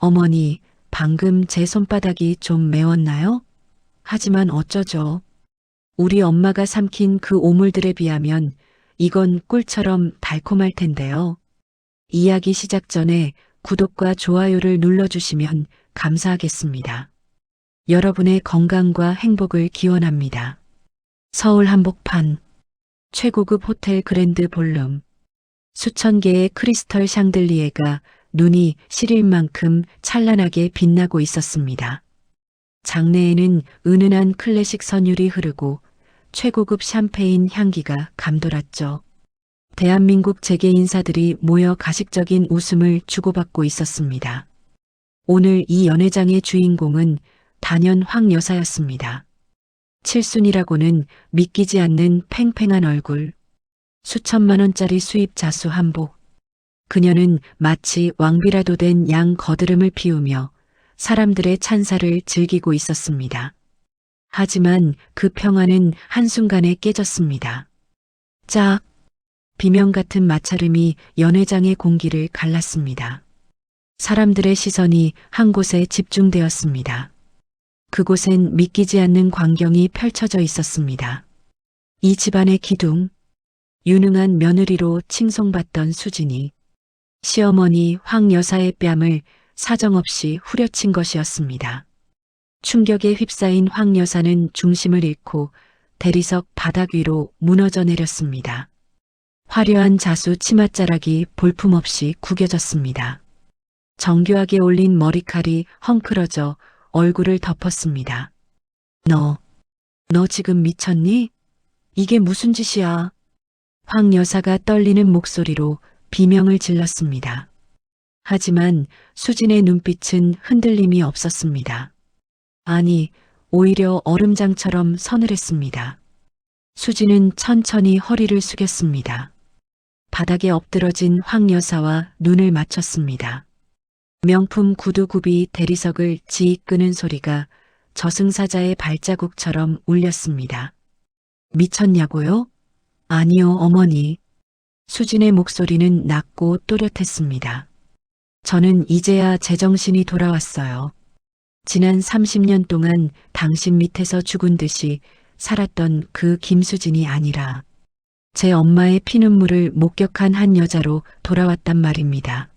어머니, 방금 제 손바닥이 좀 매웠나요? 하지만 어쩌죠? 우리 엄마가 삼킨 그 오물들에 비하면 이건 꿀처럼 달콤할 텐데요. 이야기 시작 전에 구독과 좋아요를 눌러주시면 감사하겠습니다. 여러분의 건강과 행복을 기원합니다. 서울 한복판 최고급 호텔 그랜드 볼룸. 수천 개의 크리스털 샹들리에가 눈이 시릴 만큼 찬란하게 빛나고 있었습니다. 장내에는 은은한 클래식 선율이 흐르고 최고급 샴페인 향기가 감돌았죠. 대한민국 재계 인사들이 모여 가식적인 웃음을 주고받고 있었습니다. 오늘 이 연회장의 주인공은 단연 황 여사였습니다. 칠순이라고는 믿기지 않는 팽팽한 얼굴, 수천만 원짜리 수입 자수 한복. 그녀는 마치 왕비라도 된 양 거드름을 피우며 사람들의 찬사를 즐기고 있었습니다. 하지만 그 평화는 한순간에 깨졌습니다. 짝! 비명 같은 마찰음이 연회장의 공기를 갈랐습니다. 사람들의 시선이 한 곳에 집중되었습니다. 그곳엔 믿기지 않는 광경이 펼쳐져 있었습니다. 이 집안의 기둥, 유능한 며느리로 칭송받던 수진이 시어머니 황 여사의 뺨을 사정없이 후려친 것이었습니다. 충격에 휩싸인 황 여사는 중심을 잃고 대리석 바닥 위로 무너져 내렸습니다. 화려한 자수 치맛자락이 볼품없이 구겨졌습니다. 정교하게 올린 머리칼이 헝클어져 얼굴을 덮었습니다. 너 지금 미쳤니? 이게 무슨 짓이야? 황 여사가 떨리는 목소리로 비명을 질렀습니다. 하지만 수진의 눈빛은 흔들림이 없었습니다. 아니, 오히려 얼음장처럼 서늘했습니다. 수진은 천천히 허리를 숙였습니다. 바닥에 엎드러진 황 여사와 눈을 맞췄습니다. 명품 구두굽이 대리석을 지익 끄는 소리가 저승사자의 발자국처럼 울렸습니다. 미쳤냐고요? 아니요, 어머니. 수진의 목소리는 낮고 또렷했습니다. 저는 이제야 제정신이 돌아왔어요. 지난 30년 동안 당신 밑에서 죽은 듯이 살았던 그 김수진이 아니라 제 엄마의 피눈물을 목격한 한 여자로 돌아왔단 말입니다.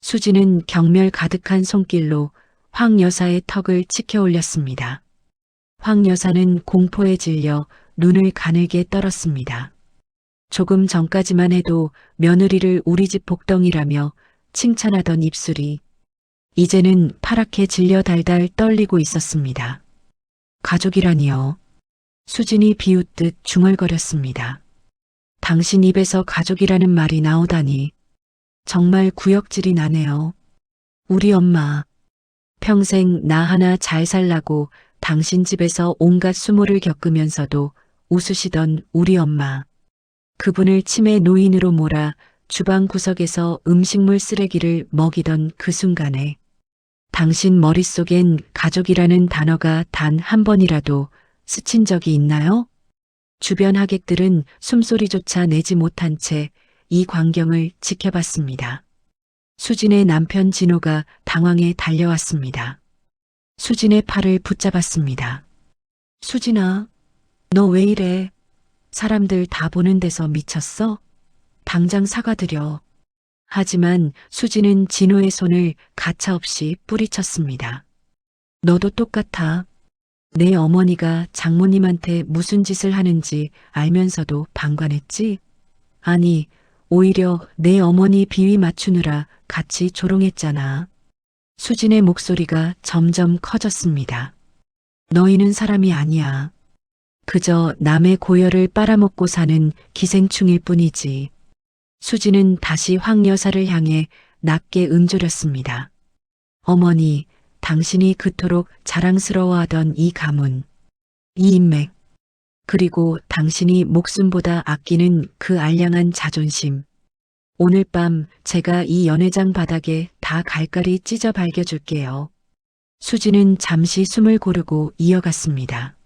수진은 경멸 가득한 손길로 황 여사의 턱을 치켜 올렸습니다. 황 여사는 공포에 질려 눈을 가늘게 떨었습니다. 조금 전까지만 해도 며느리를 우리 집 복덩이라며 칭찬하던 입술이 이제는 파랗게 질려 달달 떨리고 있었습니다. 가족이라니요. 수진이 비웃듯 중얼거렸습니다. 당신 입에서 가족이라는 말이 나오다니 정말 구역질이 나네요. 우리 엄마 평생 나 하나 잘 살라고 당신 집에서 온갖 수모를 겪으면서도 웃으시던 우리 엄마. 그분을 치매 노인으로 몰아 주방 구석에서 음식물 쓰레기를 먹이던 그 순간에 당신 머릿속엔 가족이라는 단어가 단 한 번이라도 스친 적이 있나요? 주변 하객들은 숨소리조차 내지 못한 채 이 광경을 지켜봤습니다. 수진의 남편 진호가 당황해 달려왔습니다. 수진의 팔을 붙잡았습니다. 수진아, 너 왜 이래? 사람들 다 보는 데서 미쳤어? 당장 사과드려. 하지만 수진은 진호의 손을 가차없이 뿌리쳤습니다. 너도 똑같아. 내 어머니가 장모님한테 무슨 짓을 하는지 알면서도 방관했지? 아니, 오히려 내 어머니 비위 맞추느라 같이 조롱했잖아. 수진의 목소리가 점점 커졌습니다. 너희는 사람이 아니야. 그저 남의 고열을 빨아먹고 사는 기생충일 뿐이지. 수진은 다시 황 여사를 향해 낮게 은조렸습니다. 어머니, 당신이 그토록 자랑스러워하던 이 가문, 이 인맥, 그리고 당신이 목숨보다 아끼는 그 알량한 자존심. 오늘 밤 제가 이 연회장 바닥에 다 갈갈이 찢어 발겨줄게요. 수진은 잠시 숨을 고르고 이어갔습니다.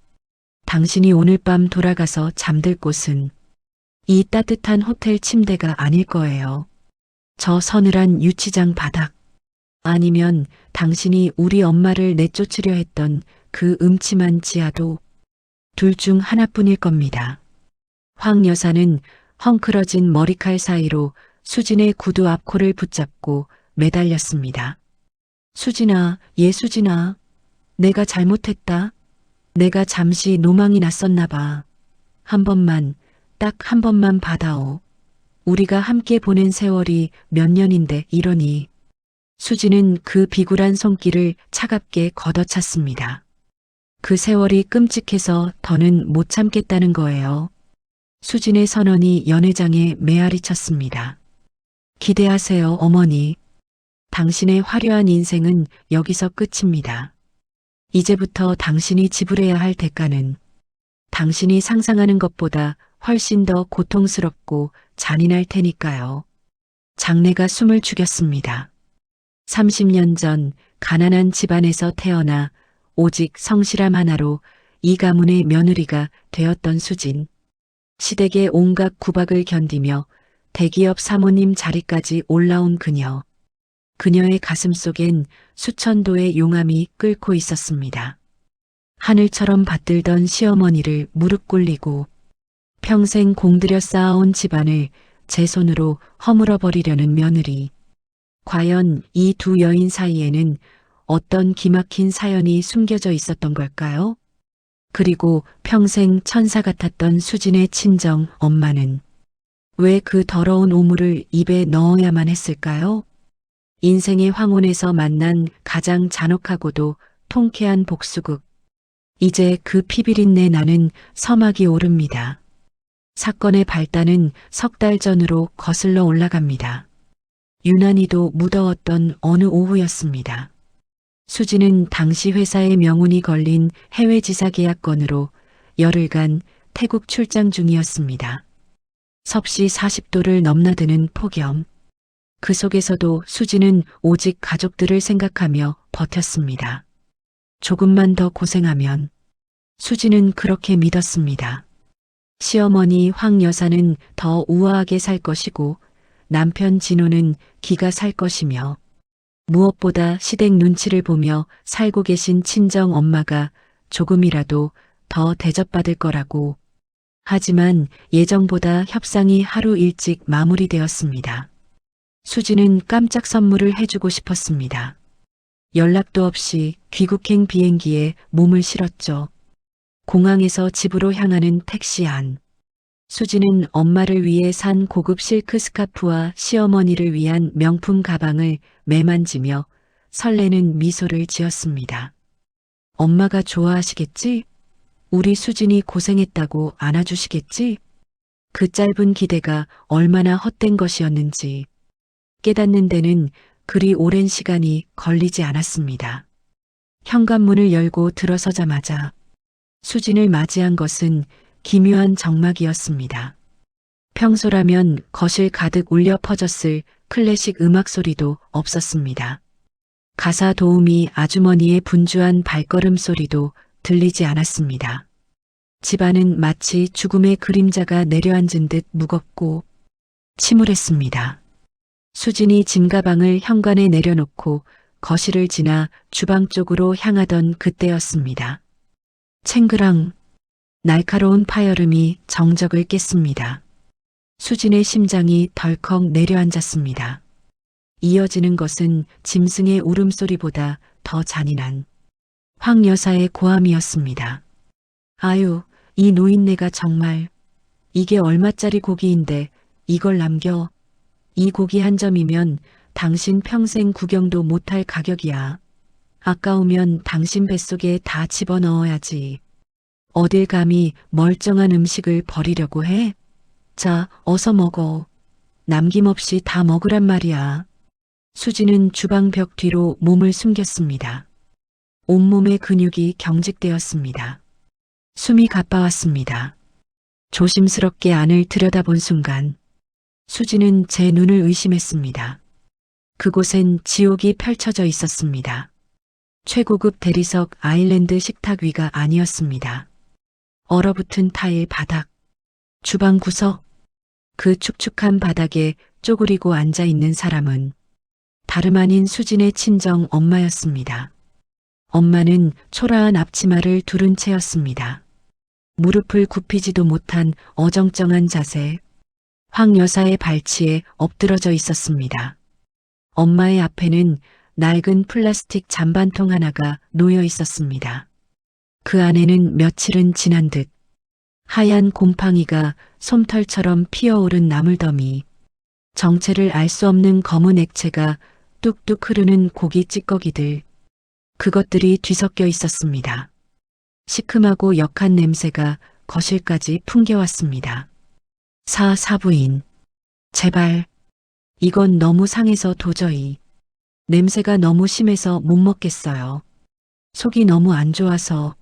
당신이 오늘 밤 돌아가서 잠들 곳은 이 따뜻한 호텔 침대가 아닐 거예요. 저 서늘한 유치장 바닥. 아니면 당신이 우리 엄마를 내쫓으려 했던 그 음침한 지하도 둘 중 하나뿐일 겁니다. 황 여사는 헝클어진 머리칼 사이로 수진의 구두 앞코를 붙잡고 매달렸습니다. 수진아, 예수진아, 내가 잘못했다. 내가 잠시 노망이 났었나 봐. 한 번만, 딱 한 번만 받아오. 우리가 함께 보낸 세월이 몇 년인데 이러니. 수진은 그 비굴한 손길을 차갑게 걷어찼습니다. 그 세월이 끔찍해서 더는 못 참겠다는 거예요. 수진의 선언이 연회장에 메아리 쳤습니다. 기대하세요, 어머니. 당신의 화려한 인생은 여기서 끝입니다. 이제부터 당신이 지불해야 할 대가는 당신이 상상하는 것보다 훨씬 더 고통스럽고 잔인할 테니까요. 장내가 숨을 죽였습니다. 30년 전 가난한 집안에서 태어나 오직 성실함 하나로 이 가문의 며느리가 되었던 수진. 시댁의 온갖 구박을 견디며 대기업 사모님 자리까지 올라온 그녀. 그녀의 가슴 속엔 수천도의 용암이 끓고 있었습니다. 하늘처럼 받들던 시어머니를 무릎 꿇리고 평생 공들여 쌓아온 집안을 제 손으로 허물어 버리려는 며느리. 과연 이 두 여인 사이에는 어떤 기막힌 사연이 숨겨져 있었던 걸까요? 그리고 평생 천사 같았던 수진의 친정 엄마는 왜 그 더러운 오물을 입에 넣어야만 했을까요? 인생의 황혼에서 만난 가장 잔혹하고도 통쾌한 복수극. 이제 그 피비린내 나는 서막이 오릅니다. 사건의 발단은 석 달 전으로 거슬러 올라갑니다. 유난히도 무더웠던 어느 오후였습니다. 수진은 당시 회사의 명운이 걸린 해외 지사 계약건으로 열흘간 태국 출장 중이었습니다. 섭씨 40도를 넘나드는 폭염. 그 속에서도 수진은 오직 가족들을 생각하며 버텼습니다. 조금만 더 고생하면. 수진은 그렇게 믿었습니다. 시어머니 황 여사는 더 우아하게 살 것이고 남편 진호는 기가 살 것이며 무엇보다 시댁 눈치를 보며 살고 계신 친정 엄마가 조금이라도 더 대접받을 거라고. 하지만 예정보다 협상이 하루 일찍 마무리되었습니다. 수진은 깜짝 선물을 해주고 싶었습니다. 연락도 없이 귀국행 비행기에 몸을 실었죠. 공항에서 집으로 향하는 택시 안. 수진은 엄마를 위해 산 고급 실크 스카프와 시어머니를 위한 명품 가방을 매만지며 설레는 미소를 지었습니다. 엄마가 좋아하시겠지? 우리 수진이 고생했다고 안아주시겠지? 그 짧은 기대가 얼마나 헛된 것이었는지 깨닫는 데는 그리 오랜 시간이 걸리지 않았습니다. 현관문을 열고 들어서자마자 수진을 맞이한 것은 기묘한 정막이었습니다. 평소라면 거실 가득 울려 퍼졌을 클래식 음악 소리도 없었습니다. 가사 도우미 아주머니의 분주한 발걸음 소리도 들리지 않았습니다. 집안은 마치 죽음의 그림자가 내려앉은 듯 무겁고 침울했습니다. 수진이 짐가방을 현관에 내려놓고 거실을 지나 주방 쪽으로 향하던 그때였습니다. 챙그랑 날카로운 파열음이 정적을 깼습니다. 수진의 심장이 덜컥 내려앉았습니다. 이어지는 것은 짐승의 울음소리보다 더 잔인한 황 여사의 고함이었습니다. 아유, 이 노인네가 정말. 이게 얼마짜리 고기인데 이걸 남겨. 이 고기 한 점이면 당신 평생 구경도 못할 가격이야. 아까우면 당신 뱃속에 다 집어넣어야지. 어딜 감히 멀쩡한 음식을 버리려고 해? 자, 어서 먹어. 남김없이 다 먹으란 말이야. 수지는 주방 벽 뒤로 몸을 숨겼습니다. 온몸의 근육이 경직되었습니다. 숨이 가빠왔습니다. 조심스럽게 안을 들여다본 순간 수지는 제 눈을 의심했습니다. 그곳엔 지옥이 펼쳐져 있었습니다. 최고급 대리석 아일랜드 식탁 위가 아니었습니다. 얼어붙은 타일 바닥, 주방 구석, 그 축축한 바닥에 쪼그리고 앉아 있는 사람은 다름 아닌 수진의 친정 엄마였습니다. 엄마는 초라한 앞치마를 두른 채였습니다. 무릎을 굽히지도 못한 어정쩡한 자세, 황 여사의 발치에 엎드러져 있었습니다. 엄마의 앞에는 낡은 플라스틱 잔반통 하나가 놓여 있었습니다. 그 안에는 며칠은 지난 듯 하얀 곰팡이가 솜털처럼 피어오른 나물더미, 정체를 알 수 없는 검은 액체가 뚝뚝 흐르는 고기 찌꺼기들, 그것들이 뒤섞여 있었습니다. 시큼하고 역한 냄새가 거실까지 풍겨왔습니다. 사부인, 제발, 이건 너무 상해서 도저히, 냄새가 너무 심해서 못 먹겠어요. 속이 너무 안 좋아서.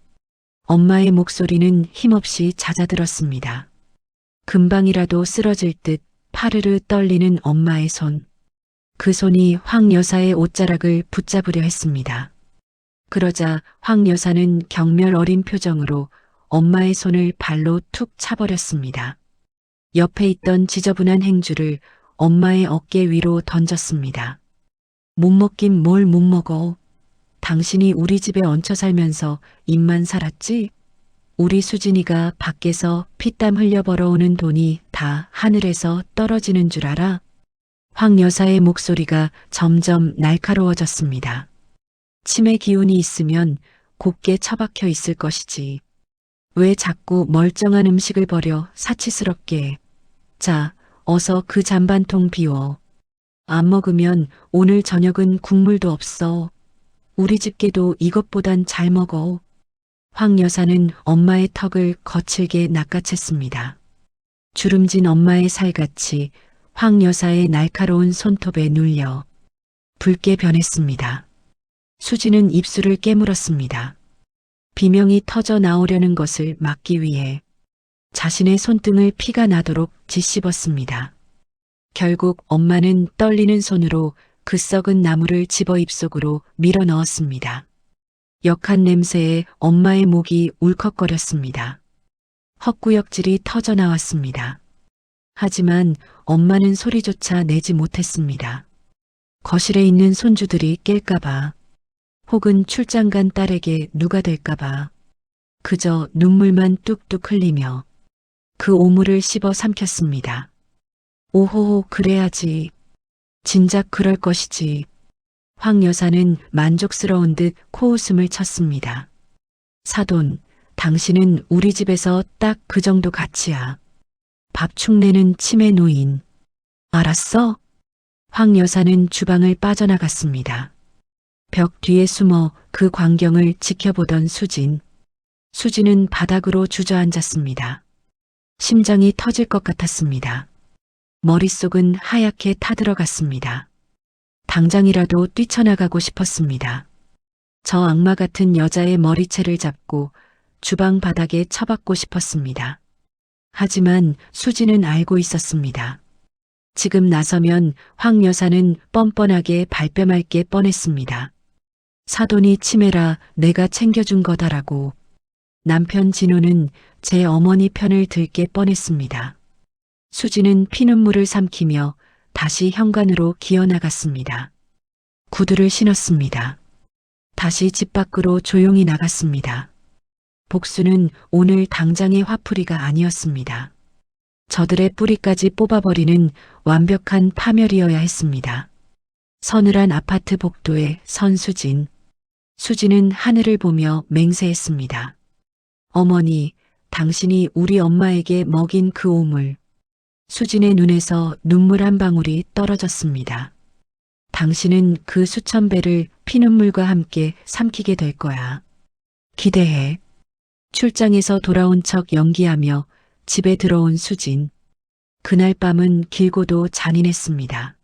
엄마의 목소리는 힘없이 잦아들었습니다. 금방이라도 쓰러질 듯 파르르 떨리는 엄마의 손. 그 손이 황 여사의 옷자락을 붙잡으려 했습니다. 그러자 황 여사는 경멸 어린 표정으로 엄마의 손을 발로 툭 차버렸습니다. 옆에 있던 지저분한 행주를 엄마의 어깨 위로 던졌습니다. 못 먹긴 뭘 못 먹어. 당신이 우리 집에 얹혀 살면서 입만 살았지? 우리 수진이가 밖에서 피땀 흘려 벌어오는 돈이 다 하늘에서 떨어지는 줄 알아? 황 여사의 목소리가 점점 날카로워졌습니다. 치매 기운이 있으면 곱게 처박혀 있을 것이지. 왜 자꾸 멀쩡한 음식을 버려 사치스럽게. 자, 어서 그 잔반통 비워. 안 먹으면 오늘 저녁은 국물도 없어. 우리 집게도 이것보단 잘 먹어. 황 여사는 엄마의 턱을 거칠게 낚아챘습니다. 주름진 엄마의 살같이 황 여사의 날카로운 손톱에 눌려 붉게 변했습니다. 수지는 입술을 깨물었습니다. 비명이 터져 나오려는 것을 막기 위해 자신의 손등을 피가 나도록 짓씹었습니다. 결국 엄마는 떨리는 손으로 그 썩은 나무를 집어 입속으로 밀어 넣었습니다. 역한 냄새에 엄마의 목이 울컥거렸습니다. 헛구역질이 터져 나왔습니다. 하지만 엄마는 소리조차 내지 못했습니다. 거실에 있는 손주들이 깰까봐, 혹은 출장 간 딸에게 누가 될까봐 그저 눈물만 뚝뚝 흘리며 그 오물을 씹어 삼켰습니다. 오호호, 그래야지. 진작 그럴 것이지. 황 여사는 만족스러운 듯 코웃음을 쳤습니다. 사돈, 당신은 우리 집에서 딱 그 정도 가치야. 밥 축내는 치매 노인. 알았어? 황 여사는 주방을 빠져나갔습니다. 벽 뒤에 숨어 그 광경을 지켜보던 수진. 수진은 바닥으로 주저앉았습니다. 심장이 터질 것 같았습니다. 머릿속은 하얗게 타들어갔습니다. 당장이라도 뛰쳐나가고 싶었습니다. 저 악마 같은 여자의 머리채를 잡고 주방 바닥에 처박고 싶었습니다. 하지만 수지는 알고 있었습니다. 지금 나서면 황 여사는 뻔뻔하게 발뺌할 게 뻔했습니다. 사돈이 치매라 내가 챙겨준 거다라고. 남편 진호는 제 어머니 편을 들게 뻔했습니다. 수지는 피눈물을 삼키며 다시 현관으로 기어나갔습니다. 구두를 신었습니다. 다시 집 밖으로 조용히 나갔습니다. 복수는 오늘 당장의 화풀이가 아니었습니다. 저들의 뿌리까지 뽑아버리는 완벽한 파멸이어야 했습니다. 서늘한 아파트 복도에 선 수진. 수진은 하늘을 보며 맹세했습니다. 어머니, 당신이 우리 엄마에게 먹인 그 오물. 수진의 눈에서 눈물 한 방울이 떨어졌습니다. 당신은 그 수천 배를 피눈물과 함께 삼키게 될 거야. 기대해. 출장에서 돌아온 척 연기하며 집에 들어온 수진. 그날 밤은 길고도 잔인했습니다.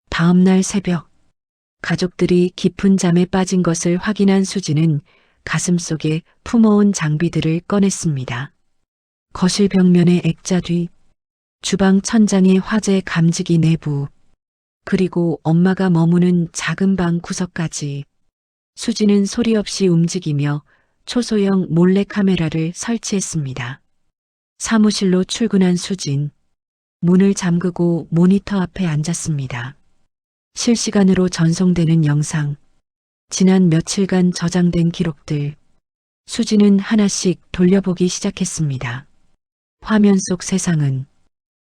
다음 날 새벽, 가족들이 깊은 잠에 빠진 것을 확인한 수진은 가슴속에 품어온 장비들을 꺼냈습니다. 거실 벽면의 액자 뒤, 주방 천장의 화재 감지기 내부, 그리고 엄마가 머무는 작은 방 구석까지. 수지는 소리 없이 움직이며 초소형 몰래카메라를 설치했습니다. 사무실로 출근한 수진. 문을 잠그고 모니터 앞에 앉았습니다. 실시간으로 전송되는 영상, 지난 며칠간 저장된 기록들, 수지는 하나씩 돌려보기 시작했습니다. 화면 속 세상은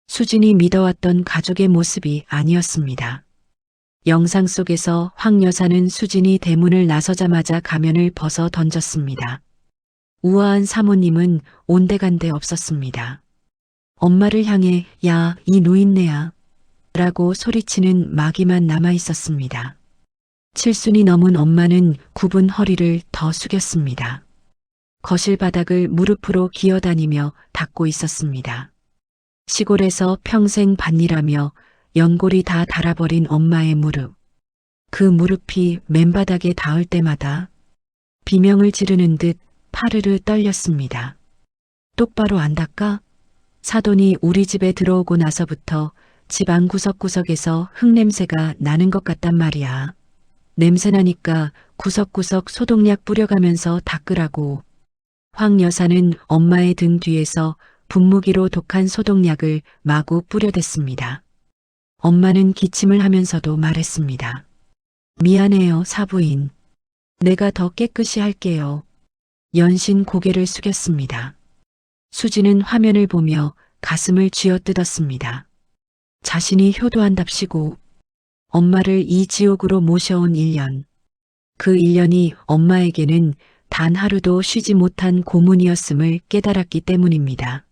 수진이 믿어왔던 가족의 모습이 아니었습니다. 영상 속에서 황 여사는 수진이 대문을 나서자마자 가면을 벗어 던졌습니다. 우아한 사모님은 온데간데 없었습니다. 엄마를 향해 야, 이 노인네야 라고 소리치는 마귀만 남아 있었습니다. 칠순이 넘은 엄마는 굽은 허리를 더 숙였습니다. 거실 바닥을 무릎으로 기어다니며 닦고 있었습니다. 시골에서 평생 밭일하며 연골이 다 닳아버린 엄마의 무릎. 그 무릎이 맨바닥에 닿을 때마다 비명을 지르는 듯 파르르 떨렸습니다. 똑바로 안 닦아? 사돈이 우리 집에 들어오고 나서부터 집 안 구석구석에서 흙냄새가 나는 것 같단 말이야. 냄새나니까 구석구석 소독약 뿌려가면서 닦으라고. 황 여사는 엄마의 등 뒤에서 분무기로 독한 소독약을 마구 뿌려댔습니다. 엄마는 기침을 하면서도 말했습니다. 미안해요, 사부인. 내가 더 깨끗이 할게요. 연신 고개를 숙였습니다. 수지는 화면을 보며 가슴을 쥐어뜯었습니다. 자신이 효도한답시고 엄마를 이 지옥으로 모셔온 1년. 그 1년이 엄마에게는 단 하루도 쉬지 못한 고문이었음을 깨달았기 때문입니다.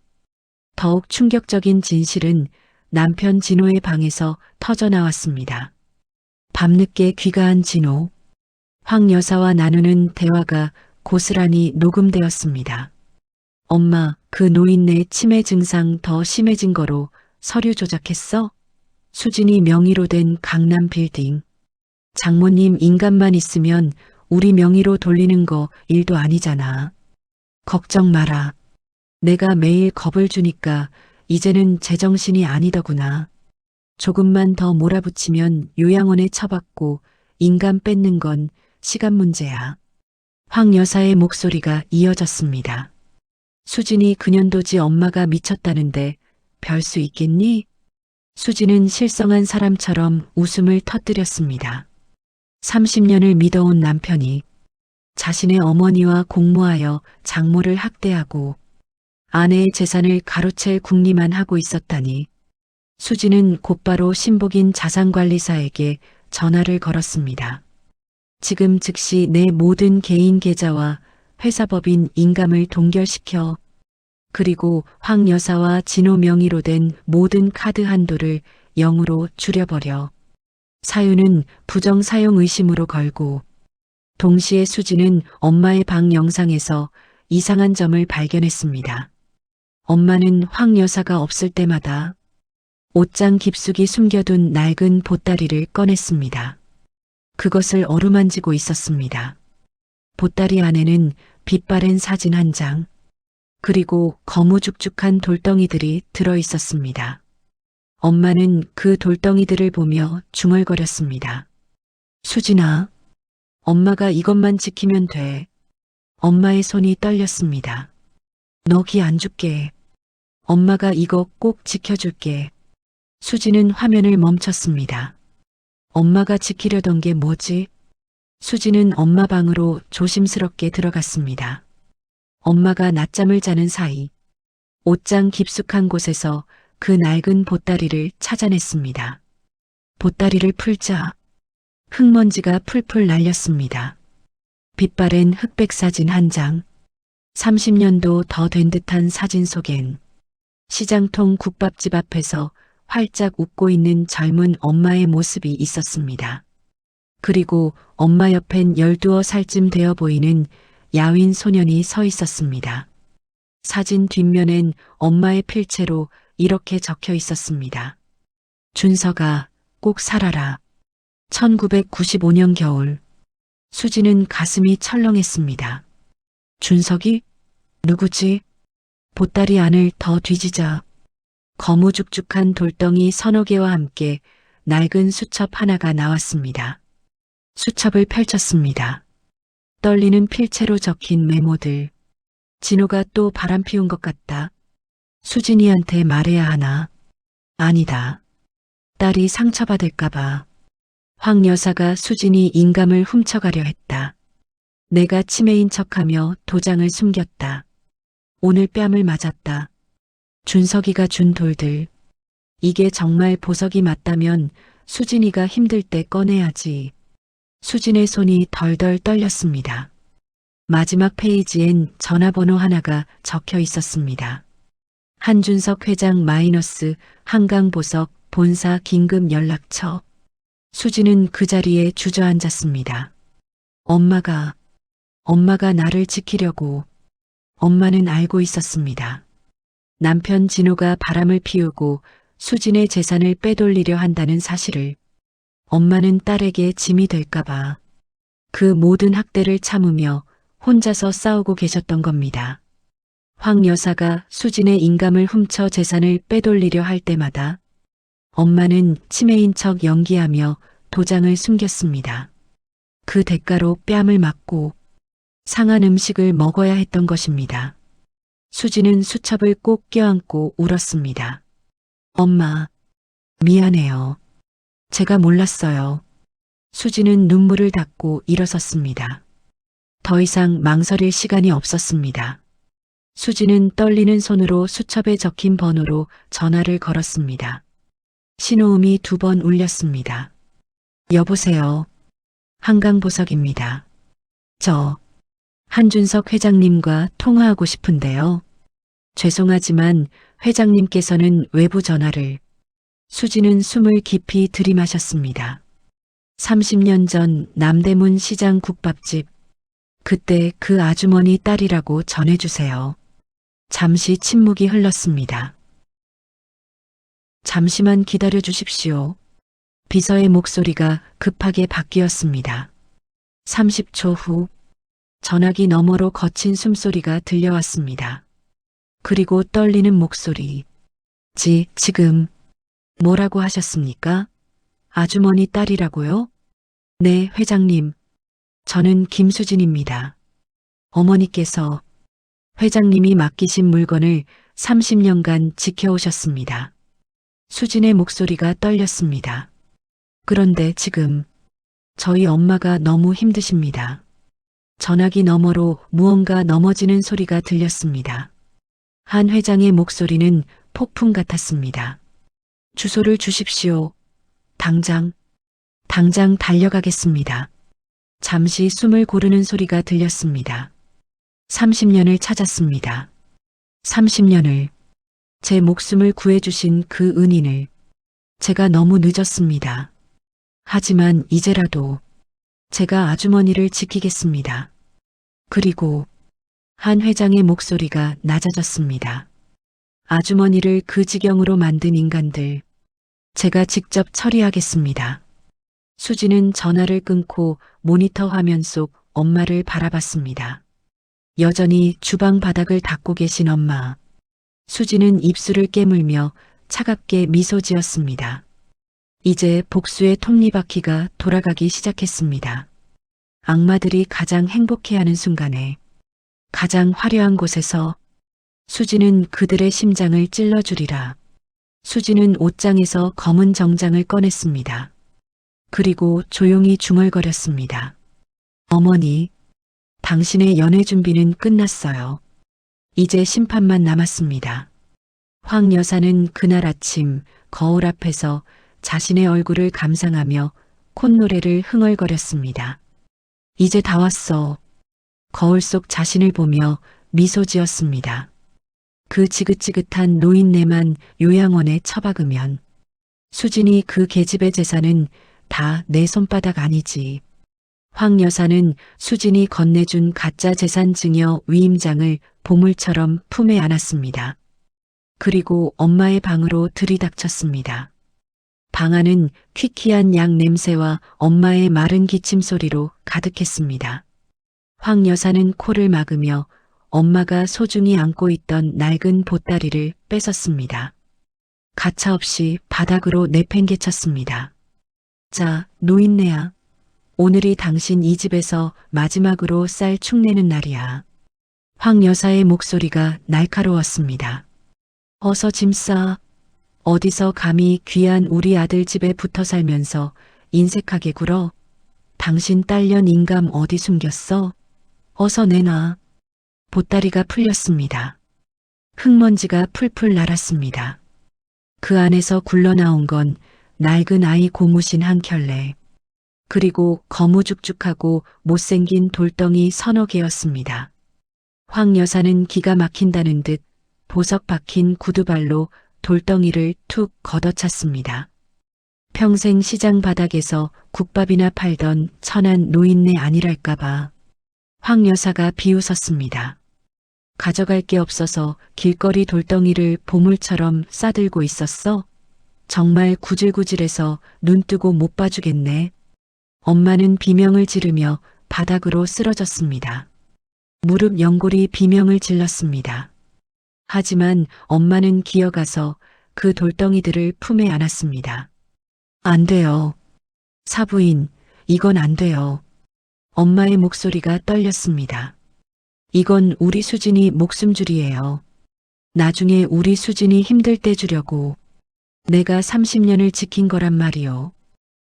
더욱 충격적인 진실은 남편 진호의 방에서 터져나왔습니다. 밤늦게 귀가한 진호. 황 여사와 나누는 대화가 고스란히 녹음되었습니다. 엄마, 그 노인네 치매 증상 더 심해진 거로 서류 조작했어? 수진이 명의로 된 강남 빌딩. 장모님 인간만 있으면 우리 명의로 돌리는 거 일도 아니잖아. 걱정 마라. 내가 매일 겁을 주니까 이제는 제정신이 아니더구나. 조금만 더 몰아붙이면 요양원에 처박고 인간 뺏는 건 시간 문제야. 황 여사의 목소리가 이어졌습니다. 수진이 그년도지 엄마가 미쳤다는데 별 수 있겠니? 수진은 실성한 사람처럼 웃음을 터뜨렸습니다. 30년을 믿어온 남편이 자신의 어머니와 공모하여 장모를 학대하고 아내의 재산을 가로챌 궁리만 하고 있었다니. 수지는 곧바로 신복인 자산관리사에게 전화를 걸었습니다. 지금 즉시 내 모든 개인 계좌와 회사법인 인감을 동결시켜 그리고 황 여사와 진호 명의로 된 모든 카드 한도를 0으로 줄여버려. 사유는 부정 사용 의심으로 걸고 동시에 수지는 엄마의 방 영상에서 이상한 점을 발견했습니다. 엄마는 황 여사가 없을 때마다 옷장 깊숙이 숨겨둔 낡은 보따리를 꺼냈습니다. 그것을 어루만지고 있었습니다. 보따리 안에는 빛바랜 사진 한 장, 그리고 거무죽죽한 돌덩이들이 들어 있었습니다. 엄마는 그 돌덩이들을 보며 중얼거렸습니다. 수진아, 엄마가 이것만 지키면 돼. 엄마의 손이 떨렸습니다. 너 기 안 줄게. 엄마가 이거 꼭 지켜줄게. 수지는 화면을 멈췄습니다. 엄마가 지키려던 게 뭐지? 수지는 엄마 방으로 조심스럽게 들어갔습니다. 엄마가 낮잠을 자는 사이 옷장 깊숙한 곳에서 그 낡은 보따리를 찾아냈습니다. 보따리를 풀자 흙먼지가 풀풀 날렸습니다. 빛바랜 흑백 사진 한 장, 30년도 더 된 듯한 사진 속엔 시장통 국밥집 앞에서 활짝 웃고 있는 젊은 엄마의 모습이 있었습니다. 그리고 엄마 옆엔 12살쯤 되어 보이는 야윈 소년이 서 있었습니다. 사진 뒷면엔 엄마의 필체로 이렇게 적혀 있었습니다. 준서가 꼭 살아라. 1995년 겨울. 수지는 가슴이 철렁했습니다. 준석이? 누구지? 보따리 안을 더 뒤지자 거무죽죽한 돌덩이 서너 개와 함께 낡은 수첩 하나가 나왔습니다. 수첩을 펼쳤습니다. 떨리는 필체로 적힌 메모들. 진호가 또 바람 피운 것 같다. 수진이한테 말해야 하나? 아니다. 딸이 상처받을까봐. 황 여사가 수진이 인감을 훔쳐가려 했다. 내가 치매인 척하며 도장을 숨겼다. 오늘 뺨을 맞았다. 준석이가 준 돌들. 이게 정말 보석이 맞다면 수진이가 힘들 때 꺼내야지. 수진의 손이 덜덜 떨렸습니다. 마지막 페이지엔 전화번호 하나가 적혀 있었습니다. 한준석 회장 마이너스 한강보석 본사 긴급 연락처. 수진은 그 자리에 주저앉았습니다. 엄마가 나를 지키려고. 엄마는 알고 있었습니다. 남편 진호가 바람을 피우고 수진의 재산을 빼돌리려 한다는 사실을. 엄마는 딸에게 짐이 될까봐 그 모든 학대를 참으며 혼자서 싸우고 계셨던 겁니다. 황 여사가 수진의 인감을 훔쳐 재산을 빼돌리려 할 때마다 엄마는 치매인 척 연기하며 도장을 숨겼습니다. 그 대가로 뺨을 맞고 상한 음식을 먹어야 했던 것입니다. 수진은 수첩을 꼭 껴안고 울었습니다. 엄마, 미안해요. 제가 몰랐어요. 수진은 눈물을 닦고 일어섰습니다. 더 이상 망설일 시간이 없었습니다. 수진은 떨리는 손으로 수첩에 적힌 번호로 전화를 걸었습니다. 신호음이 2번 울렸습니다. 여보세요. 한강보석입니다. 저 한준석 회장님과 통화하고 싶은데요. 죄송하지만 회장님께서는 외부 전화를. 수진은 숨을 깊이 들이마셨습니다. 30년 전 남대문 시장 국밥집. 그때 그 아주머니 딸이라고 전해주세요. 잠시 침묵이 흘렀습니다. 잠시만 기다려 주십시오. 비서의 목소리가 급하게 바뀌었습니다. 30초 후 전화기 너머로 거친 숨소리가 들려왔습니다. 그리고 떨리는 목소리. 지금 뭐라고 하셨습니까? 아주머니 딸이라고요? 네, 회장님. 저는 김수진입니다. 어머니께서 회장님이 맡기신 물건을 30년간 지켜오셨습니다. 수진의 목소리가 떨렸습니다. 그런데 지금 저희 엄마가 너무 힘드십니다. 전화기 너머로 무언가 넘어지는 소리가 들렸습니다. 한 회장의 목소리는 폭풍 같았습니다. 주소를 주십시오. 당장 달려가겠습니다. 잠시 숨을 고르는 소리가 들렸습니다. 30년을 찾았습니다. 30년을. 제 목숨을 구해주신 그 은인을. 제가 너무 늦었습니다. 하지만 이제라도 제가 아주머니를 지키겠습니다. 그리고 한 회장의 목소리가 낮아졌습니다. 아주머니를 그 지경으로 만든 인간들. 제가 직접 처리하겠습니다. 수지는 전화를 끊고 모니터 화면 속 엄마를 바라봤습니다. 여전히 주방 바닥을 닦고 계신 엄마. 수지는 입술을 깨물며 차갑게 미소 지었습니다. 이제 복수의 톱니바퀴가 돌아가기 시작했습니다. 악마들이 가장 행복해하는 순간에 가장 화려한 곳에서 수지는 그들의 심장을 찔러주리라. 수지는 옷장에서 검은 정장을 꺼냈습니다. 그리고 조용히 중얼거렸습니다. 어머니, 당신의 연애 준비는 끝났어요. 이제 심판만 남았습니다. 황 여사는 그날 아침 거울 앞에서 자신의 얼굴을 감상하며 콧노래를 흥얼거렸습니다. 이제 다 왔어. 거울 속 자신을 보며 미소 지었습니다. 그 지긋지긋한 노인네만 요양원에 처박으면 수진이 그 계집의 재산은 다 내 손바닥 아니지. 황 여사는 수진이 건네준 가짜 재산 증여 위임장을 보물처럼 품에 안았습니다. 그리고 엄마의 방으로 들이닥쳤습니다. 방 안은 퀴퀴한 양 냄새와 엄마의 마른 기침 소리로 가득했습니다. 황 여사는 코를 막으며 엄마가 소중히 안고 있던 낡은 보따리를 뺏었습니다. 가차없이 바닥으로 내팽개쳤습니다. 자, 노인네야. 오늘이 당신 이 집에서 마지막으로 쌀 축내는 날이야. 황 여사의 목소리가 날카로웠습니다. 어서 짐 싸. 어디서 감히 귀한 우리 아들 집에 붙어 살면서 인색하게 굴어 당신 딸년 인감 어디 숨겼어? 어서 내놔. 보따리가 풀렸습니다. 흙먼지가 풀풀 날았습니다. 그 안에서 굴러나온 건 낡은 아이 고무신 한 켤레, 그리고 거무죽죽하고 못생긴 돌덩이 서너 개였습니다. 황 여사는 기가 막힌다는 듯 보석 박힌 구두발로 돌덩이를 툭 걷어찼습니다. 평생 시장 바닥에서 국밥이나 팔던 천한 노인네 아니랄까봐. 황 여사가 비웃었습니다. 가져갈 게 없어서 길거리 돌덩이를 보물처럼 싸들고 있었어? 정말 구질구질해서 눈뜨고 못 봐주겠네. 엄마는 비명을 지르며 바닥으로 쓰러졌습니다. 무릎 연골이 비명을 질렀습니다. 하지만 엄마는 기어가서 그 돌덩이들을 품에 안았습니다. 안 돼요. 사부인, 이건 안 돼요. 엄마의 목소리가 떨렸습니다. 이건 우리 수진이 목숨줄이에요. 나중에 우리 수진이 힘들 때 주려고 내가 30년을 지킨 거란 말이요.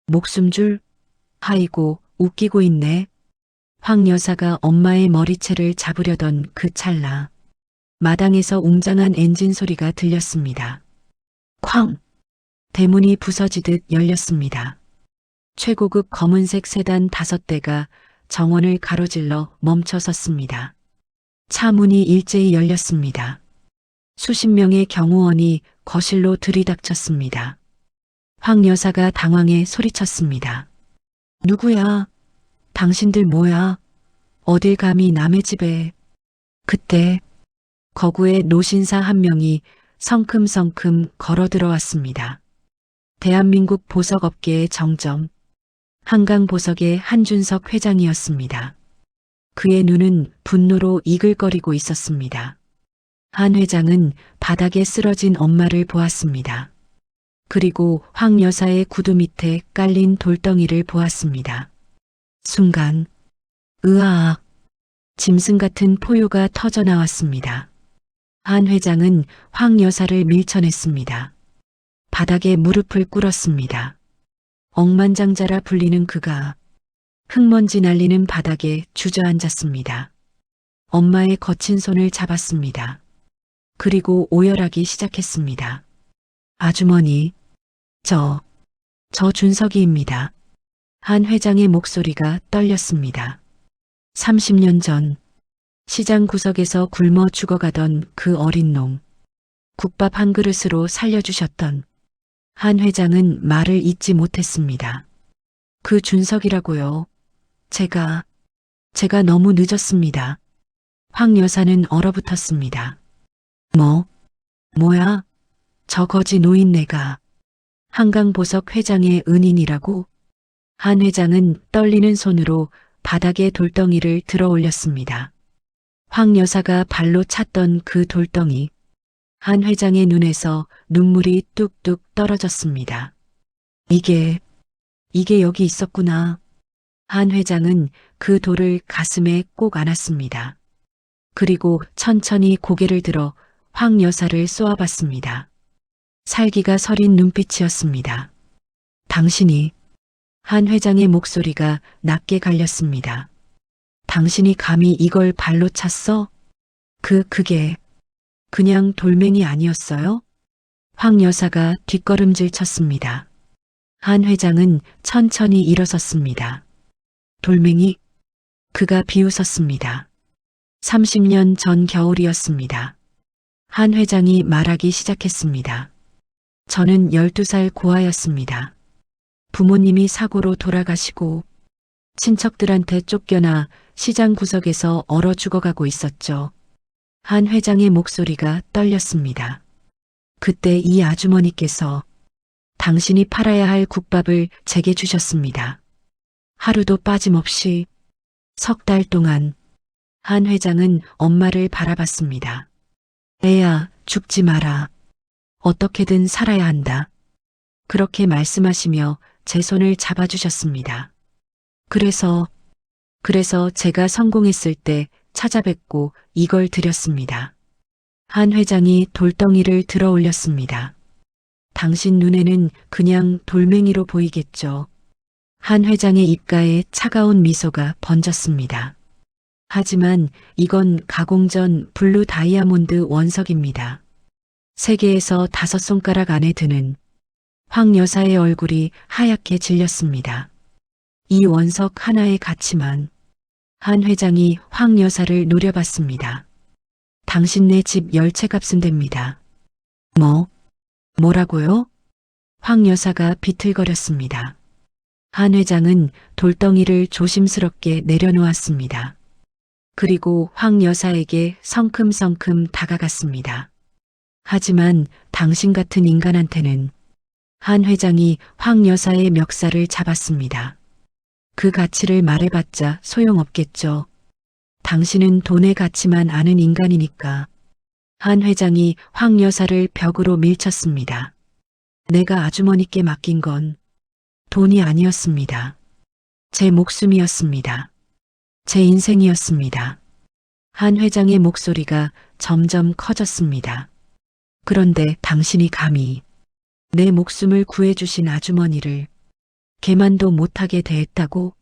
목숨줄? 아이고, 웃기고 있네. 황 여사가 엄마의 머리채를 잡으려던 그 찰나 마당에서 웅장한 엔진 소리가 들렸습니다. 쾅! 대문이 부서지듯 열렸습니다. 최고급 검은색 세단 5대가 정원을 가로질러 멈춰섰습니다. 차 문이 일제히 열렸습니다. 수십 명의 경호원이 거실로 들이닥쳤습니다. 황 여사가 당황해 소리쳤습니다. 누구야? 당신들 뭐야? 어딜 감히 남의 집에. 그때 거구의 노신사 한 명이 성큼성큼 걸어 들어왔습니다. 대한민국 보석업계의 정점, 한강보석의 한준석 회장이었습니다. 그의 눈은 분노로 이글거리고 있었습니다. 한 회장은 바닥에 쓰러진 엄마를 보았습니다. 그리고 황 여사의 구두 밑에 깔린 돌덩이를 보았습니다. 순간, 으아악, 짐승 같은 포효가 터져 나왔습니다. 한 회장은 황 여사를 밀쳐냈습니다. 바닥에 무릎을 꿇었습니다. 억만장자라 불리는 그가 흙먼지 날리는 바닥에 주저앉았습니다. 엄마의 거친 손을 잡았습니다. 그리고 오열하기 시작했습니다. 아주머니, 저 준석이입니다. 한 회장의 목소리가 떨렸습니다. 30년 전 시장 구석에서 굶어 죽어가던 그 어린 놈, 국밥 한 그릇으로 살려주셨던 한 회장은 말을 잇지 못했습니다. 그 준석이라고요. 제가 너무 늦었습니다. 황 여사는 얼어붙었습니다. 뭐야? 저 거지 노인네가 한강보석 회장의 은인이라고? 한 회장은 떨리는 손으로 바닥에 돌덩이를 들어 올렸습니다. 황 여사가 발로 찼던 그 돌덩이, 한 회장의 눈에서 눈물이 뚝뚝 떨어졌습니다. 이게 여기 있었구나. 한 회장은 그 돌을 가슴에 꼭 안았습니다. 그리고 천천히 고개를 들어 황 여사를 쏘아봤습니다. 살기가 서린 눈빛이었습니다. 당신이, 한 회장의 목소리가 낮게 갈렸습니다. 당신이 감히 이걸 발로 찼어? 그게 그냥 돌멩이 아니었어요? 황 여사가 뒷걸음질 쳤습니다. 한 회장은 천천히 일어섰습니다. 돌멩이? 그가 비웃었습니다. 30년 전 겨울이었습니다. 한 회장이 말하기 시작했습니다. 저는 12살 고아였습니다. 부모님이 사고로 돌아가시고 친척들한테 쫓겨나 시장 구석에서 얼어 죽어가고 있었죠. 한 회장의 목소리가 떨렸습니다. 그때 이 아주머니께서 당신이 팔아야 할 국밥을 제게 주셨습니다. 하루도 빠짐없이 석 달 동안. 한 회장은 엄마를 바라봤습니다. 애야, 죽지 마라. 어떻게든 살아야 한다. 그렇게 말씀하시며 제 손을 잡아주셨습니다. 그래서 제가 성공했을 때 찾아뵙고 이걸 드렸습니다. 한 회장이 돌덩이를 들어 올렸습니다. 당신 눈에는 그냥 돌멩이로 보이겠죠. 한 회장의 입가에 차가운 미소가 번졌습니다. 하지만 이건 가공 전 블루 다이아몬드 원석입니다. 세계에서 5손가락 안에 드는 황 여사의 얼굴이 하얗게 질렸습니다. 이 원석 하나의 가치만 한 회장이 황 여사를 노려봤습니다. 당신네 집 열채값은 됩니다. 뭐라고요? 황 여사가 비틀거렸습니다. 한 회장은 돌덩이를 조심스럽게 내려놓았습니다. 그리고 황 여사에게 성큼성큼 다가갔습니다. 하지만 당신 같은 인간한테는 한 회장이 황 여사의 멱살을 잡았습니다. 그 가치를 말해봤자 소용없겠죠. 당신은 돈의 가치만 아는 인간이니까. 한 회장이 황 여사를 벽으로 밀쳤습니다. 내가 아주머니께 맡긴 건 돈이 아니었습니다. 제 목숨이었습니다. 제 인생이었습니다. 한 회장의 목소리가 점점 커졌습니다. 그런데 당신이 감히 내 목숨을 구해주신 아주머니를 개만도 못하게 대했다고?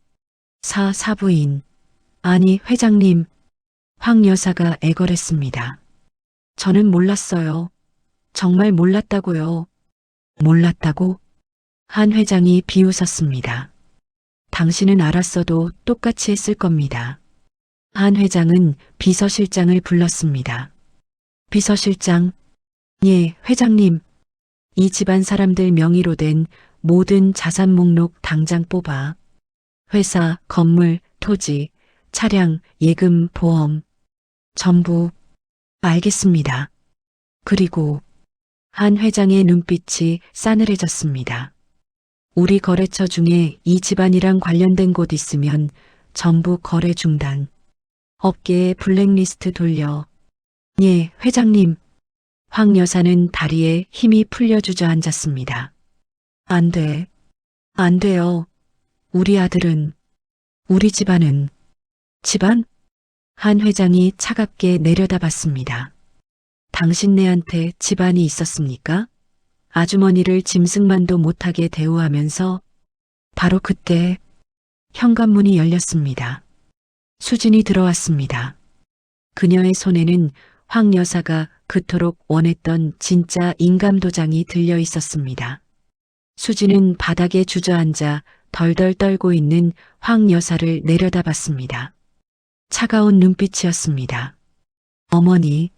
사부인, 아니 회장님, 황 여사가 애걸했습니다. 저는 몰랐어요. 정말 몰랐다고요. 몰랐다고? 한 회장이 비웃었습니다. 당신은 알았어도 똑같이 했을 겁니다. 한 회장은 비서실장을 불렀습니다. 비서실장, 예, 회장님. 이 집안 사람들 명의로 된 모든 자산 목록 당장 뽑아. 회사, 건물, 토지, 차량, 예금, 보험. 전부. 알겠습니다. 그리고 한 회장의 눈빛이 싸늘해졌습니다. 우리 거래처 중에 이 집안이랑 관련된 곳 있으면 전부 거래 중단. 업계에 블랙리스트 돌려. 예, 회장님. 황 여사는 다리에 힘이 풀려 주저앉았습니다. 안 돼. 안 돼요. 우리 아들은, 우리 집안은. 집안? 한 회장이 차갑게 내려다봤습니다. 당신네한테 집안이 있었습니까? 아주머니를 짐승만도 못하게 대우하면서 바로 그때 현관문이 열렸습니다. 수진이 들어왔습니다. 그녀의 손에는 황 여사가 그토록 원했던 진짜 인감도장이 들려 있었습니다. 수진은 바닥에 주저앉아 덜덜 떨고 있는 황 여사를 내려다봤습니다. 차가운 눈빛이었습니다. 어머니,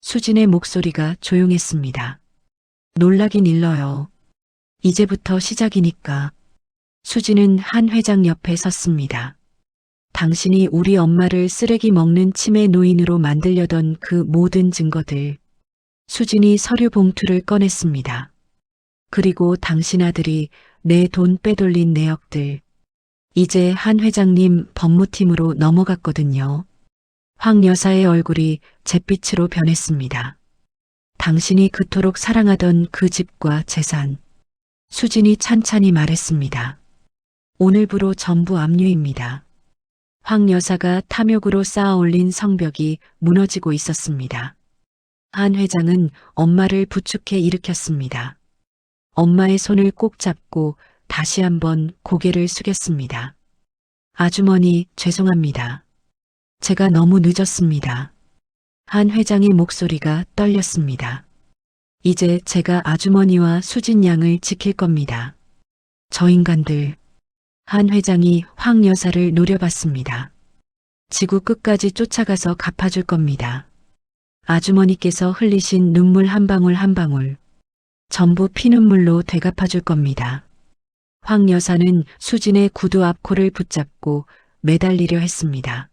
수진의 목소리가 조용했습니다. 놀라긴 일러요. 이제부터 시작이니까. 수진은 한 회장 옆에 섰습니다. 당신이 우리 엄마를 쓰레기 먹는 치매 노인으로 만들려던 그 모든 증거들. 수진이 서류 봉투를 꺼냈습니다. 그리고 당신 아들이 내 돈 빼돌린 내역들. 이제 한 회장님 법무팀으로 넘어갔거든요. 황 여사의 얼굴이 잿빛으로 변했습니다. 당신이 그토록 사랑하던 그 집과 재산. 수진이 찬찬히 말했습니다. 오늘부로 전부 압류입니다. 황 여사가 탐욕으로 쌓아 올린 성벽이 무너지고 있었습니다. 한 회장은 엄마를 부축해 일으켰습니다. 엄마의 손을 꼭 잡고 다시 한번 고개를 숙였습니다. 아주머니, 죄송합니다. 제가 너무 늦었습니다. 한 회장의 목소리가 떨렸습니다. 이제 제가 아주머니와 수진 양을 지킬 겁니다. 저 인간들. 한 회장이 황 여사를 노려봤습니다. 지구 끝까지 쫓아가서 갚아줄 겁니다. 아주머니께서 흘리신 눈물 한 방울 한 방울. 전부 피눈물로 되갚아줄 겁니다. 황 여사는 수진의 구두 앞 코를 붙잡고 매달리려 했습니다.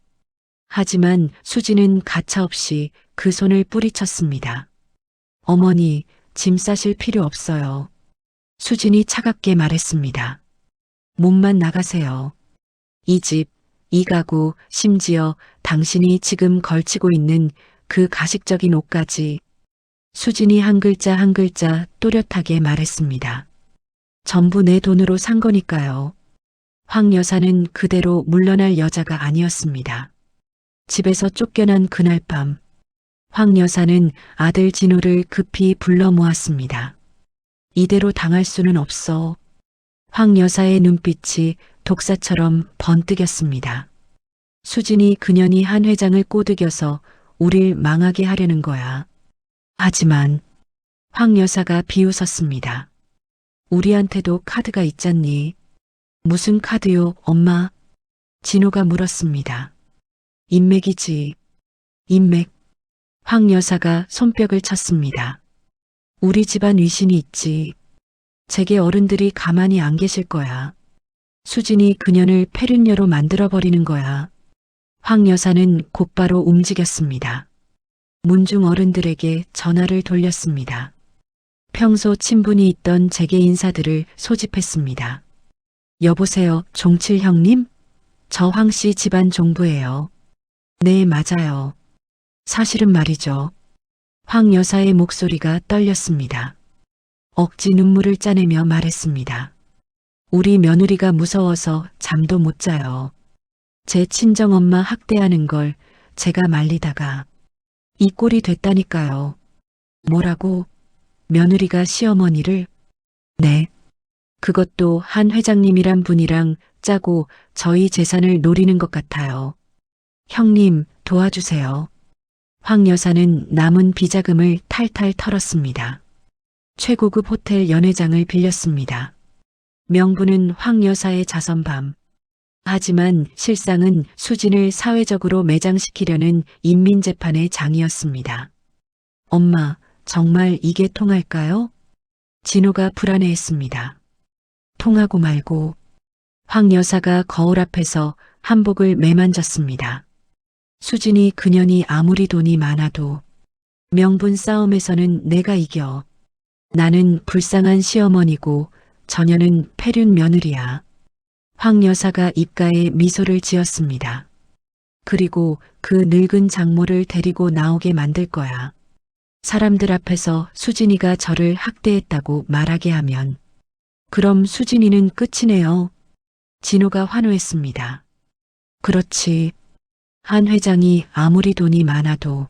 하지만 수진은 가차없이 그 손을 뿌리쳤습니다. 어머니, 짐 싸실 필요 없어요. 수진이 차갑게 말했습니다. 몸만 나가세요. 이 집, 이 가구, 심지어 당신이 지금 걸치고 있는 그 가식적인 옷까지. 수진이 한 글자 한 글자 또렷하게 말했습니다. 전부 내 돈으로 산 거니까요. 황 여사는 그대로 물러날 여자가 아니었습니다. 집에서 쫓겨난 그날 밤, 황 여사는 아들 진호를 급히 불러 모았습니다. 이대로 당할 수는 없어. 황 여사의 눈빛이 독사처럼 번뜩였습니다. 수진이 그년이 한 회장을 꼬드겨서 우릴 망하게 하려는 거야. 하지만 황 여사가 비웃었습니다. 우리한테도 카드가 있잖니. 무슨 카드요, 엄마? 진호가 물었습니다. 인맥이지. 인맥. 황 여사가 손뼉을 쳤습니다. 우리 집안 위신이 있지. 제게 어른들이 가만히 안 계실 거야. 수진이 그년을 폐륜녀로 만들어버리는 거야. 황 여사는 곧바로 움직였습니다. 문중 어른들에게 전화를 돌렸습니다. 평소 친분이 있던 재계 인사들을 소집했습니다. 여보세요, 종칠 형님? 저 황씨 집안 종부예요. 네, 맞아요. 사실은 말이죠. 황 여사의 목소리가 떨렸습니다. 억지 눈물을 짜내며 말했습니다. 우리 며느리가 무서워서 잠도 못 자요. 제 친정엄마 학대하는 걸 제가 말리다가 이 꼴이 됐다니까요. 뭐라고? 며느리가 시어머니를? 네. 그것도 한 회장님이란 분이랑 짜고 저희 재산을 노리는 것 같아요. 형님, 도와주세요. 황 여사는 남은 비자금을 탈탈 털었습니다. 최고급 호텔 연회장을 빌렸습니다. 명분은 황 여사의 자선밤. 하지만 실상은 수진을 사회적으로 매장시키려는 인민재판의 장이었습니다. 엄마, 정말 이게 통할까요? 진호가 불안해했습니다. 통하고 말고. 황 여사가 거울 앞에서 한복을 매만졌습니다. 수진이 그년이 아무리 돈이 많아도 명분 싸움에서는 내가 이겨. 나는 불쌍한 시어머니고 저녀는 폐륜 며느리야. 황 여사가 입가에 미소를 지었습니다. 그리고 그 늙은 장모를 데리고 나오게 만들 거야. 사람들 앞에서 수진이가 저를 학대했다고 말하게 하면 그럼 수진이는 끝이네요. 진호가 환호했습니다. 그렇지. 한 회장이 아무리 돈이 많아도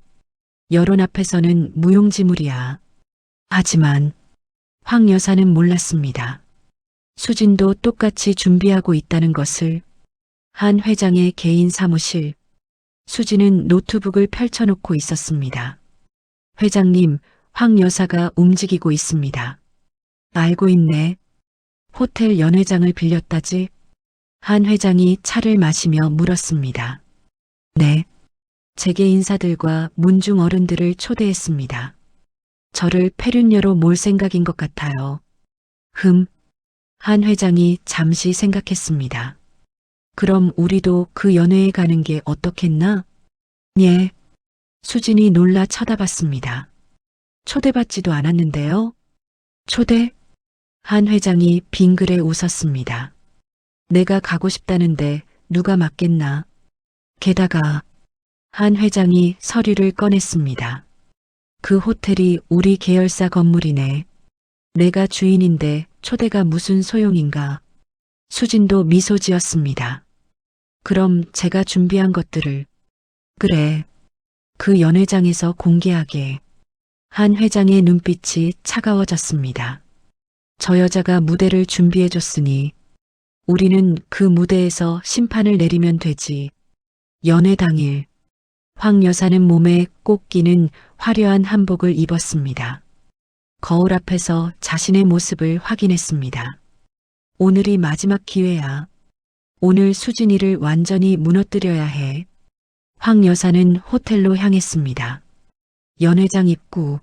여론 앞에서는 무용지물이야. 하지만 황 여사는 몰랐습니다. 수진도 똑같이 준비하고 있다는 것을. 한 회장의 개인 사무실. 수진은 노트북을 펼쳐놓고 있었습니다. 회장님, 황 여사가 움직이고 있습니다. 알고 있네. 호텔 연회장을 빌렸다지? 한 회장이 차를 마시며 물었습니다. 네. 재계 인사들과 문중 어른들을 초대했습니다. 저를 폐륜녀로 몰 생각인 것 같아요. 한 회장이 잠시 생각했습니다. 그럼 우리도 그 연회에 가는 게 어떻겠나? 예. 수진이 놀라 쳐다봤습니다. 초대받지도 않았는데요. 초대? 한 회장이 빙그레 웃었습니다. 내가 가고 싶다는데 누가 맞겠나? 게다가 한 회장이 서류를 꺼냈습니다. 그 호텔이 우리 계열사 건물이네. 내가 주인인데 초대가 무슨 소용인가? 수진도 미소 지었습니다. 그럼 제가 준비한 것들을. 그래. 그 연회장에서 공개하게. 한 회장의 눈빛이 차가워졌습니다. 저 여자가 무대를 준비해줬으니 우리는 그 무대에서 심판을 내리면 되지. 연회 당일 황 여사는 몸에 꼭 끼는 화려한 한복을 입었습니다. 거울 앞에서 자신의 모습을 확인했습니다. 오늘이 마지막 기회야. 오늘 수진이를 완전히 무너뜨려야 해. 황 여사는 호텔로 향했습니다. 연회장 입구.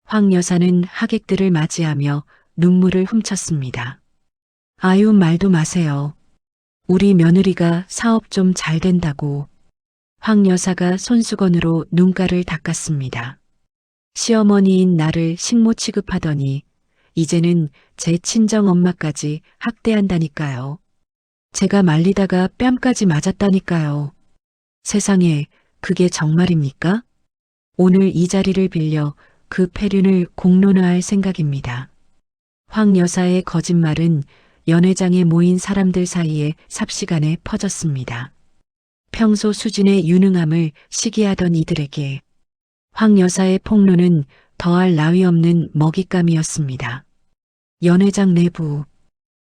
황 여사는 하객들을 맞이하며 눈물을 훔쳤습니다. 아유, 말도 마세요. 우리 며느리가 사업 좀 잘 된다고. 황 여사가 손수건으로 눈가를 닦았습니다. 시어머니인 나를 식모 취급하더니 이제는 제 친정 엄마까지 학대한다니까요. 제가 말리다가 뺨까지 맞았다니까요. 세상에, 그게 정말입니까? 오늘 이 자리를 빌려 그 폐륜을 공론화할 생각입니다. 황 여사의 거짓말은 연회장에 모인 사람들 사이에 삽시간에 퍼졌습니다. 평소 수진의 유능함을 시기하던 이들에게 황 여사의 폭로는 더할 나위 없는 먹잇감이었습니다. 연회장 내부.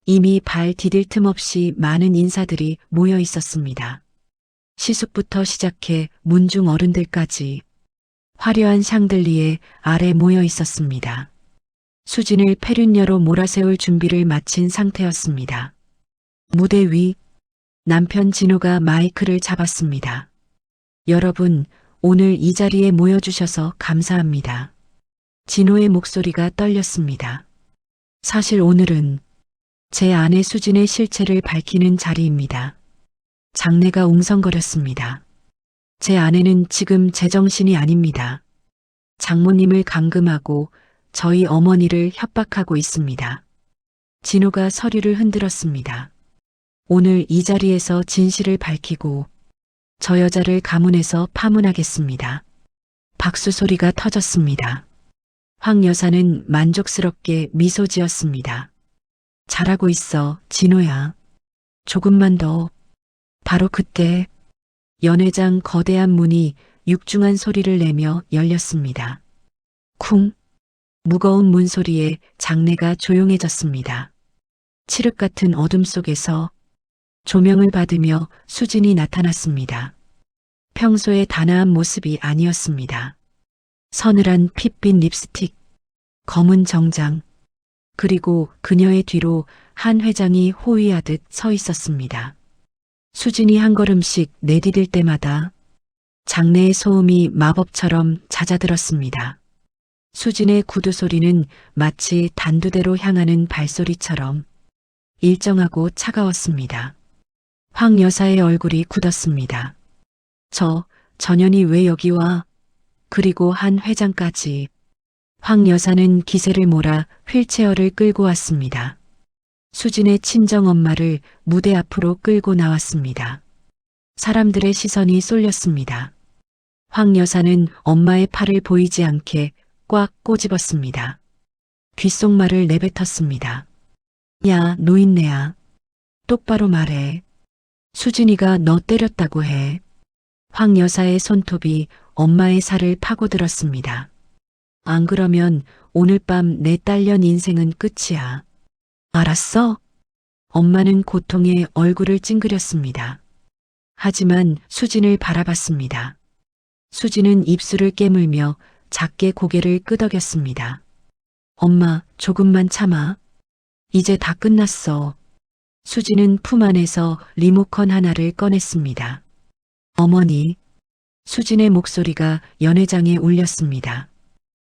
이미 발 디딜 틈 없이 많은 인사들이 모여 있었습니다. 시숙부터 시작해 문중 어른들까지 화려한 샹들리에 아래 모여 있었습니다. 수진을 페륜녀로 몰아세울 준비를 마친 상태였습니다. 무대 위 남편 진호가 마이크를 잡았습니다. 여러분, 오늘 이 자리에 모여주셔서 감사합니다. 진호의 목소리가 떨렸습니다. 사실 오늘은 제 아내 수진의 실체를 밝히는 자리입니다. 장내가 웅성거렸습니다. 제 아내는 지금 제정신이 아닙니다. 장모님을 감금하고 저희 어머니를 협박하고 있습니다. 진호가 서류를 흔들었습니다. 오늘 이 자리에서 진실을 밝히고 저 여자를 가문에서 파문하겠습니다. 박수 소리가 터졌습니다. 황 여사는 만족스럽게 미소 지었습니다. 잘하고 있어, 진호야. 조금만 더. 바로 그때 연회장 거대한 문이 육중한 소리를 내며 열렸습니다. 쿵! 무거운 문소리에 장내가 조용해졌습니다. 칠흑 같은 어둠 속에서 조명을 받으며 수진이 나타났습니다. 평소의 단아한 모습이 아니었습니다. 서늘한 핏빛 립스틱, 검은 정장, 그리고 그녀의 뒤로 한 회장이 호위하듯 서 있었습니다. 수진이 한 걸음씩 내디딜 때마다 장내의 소음이 마법처럼 잦아들었습니다. 수진의 구두 소리는 마치 단두대로 향하는 발소리처럼 일정하고 차가웠습니다. 황 여사의 얼굴이 굳었습니다. 전현이 왜 여기 와? 그리고 한 회장까지. 황 여사는 기세를 몰아 휠체어를 끌고 왔습니다. 수진의 친정엄마를 무대 앞으로 끌고 나왔습니다. 사람들의 시선이 쏠렸습니다. 황 여사는 엄마의 팔을 보이지 않게 꽉 꼬집었습니다. 귓속말을 내뱉었습니다. 야, 노인네야. 똑바로 말해. 수진이가 너 때렸다고 해. 황 여사의 손톱이 엄마의 살을 파고들었습니다. 안 그러면 오늘 밤 내 딸년 인생은 끝이야. 알았어? 엄마는 고통에 얼굴을 찡그렸습니다. 하지만 수진을 바라봤습니다. 수진은 입술을 깨물며 작게 고개를 끄덕였습니다. 엄마, 조금만 참아. 이제 다 끝났어. 수진은 품 안에서 리모컨 하나를 꺼냈습니다. 어머니, 수진의 목소리가 연회장에 울렸습니다.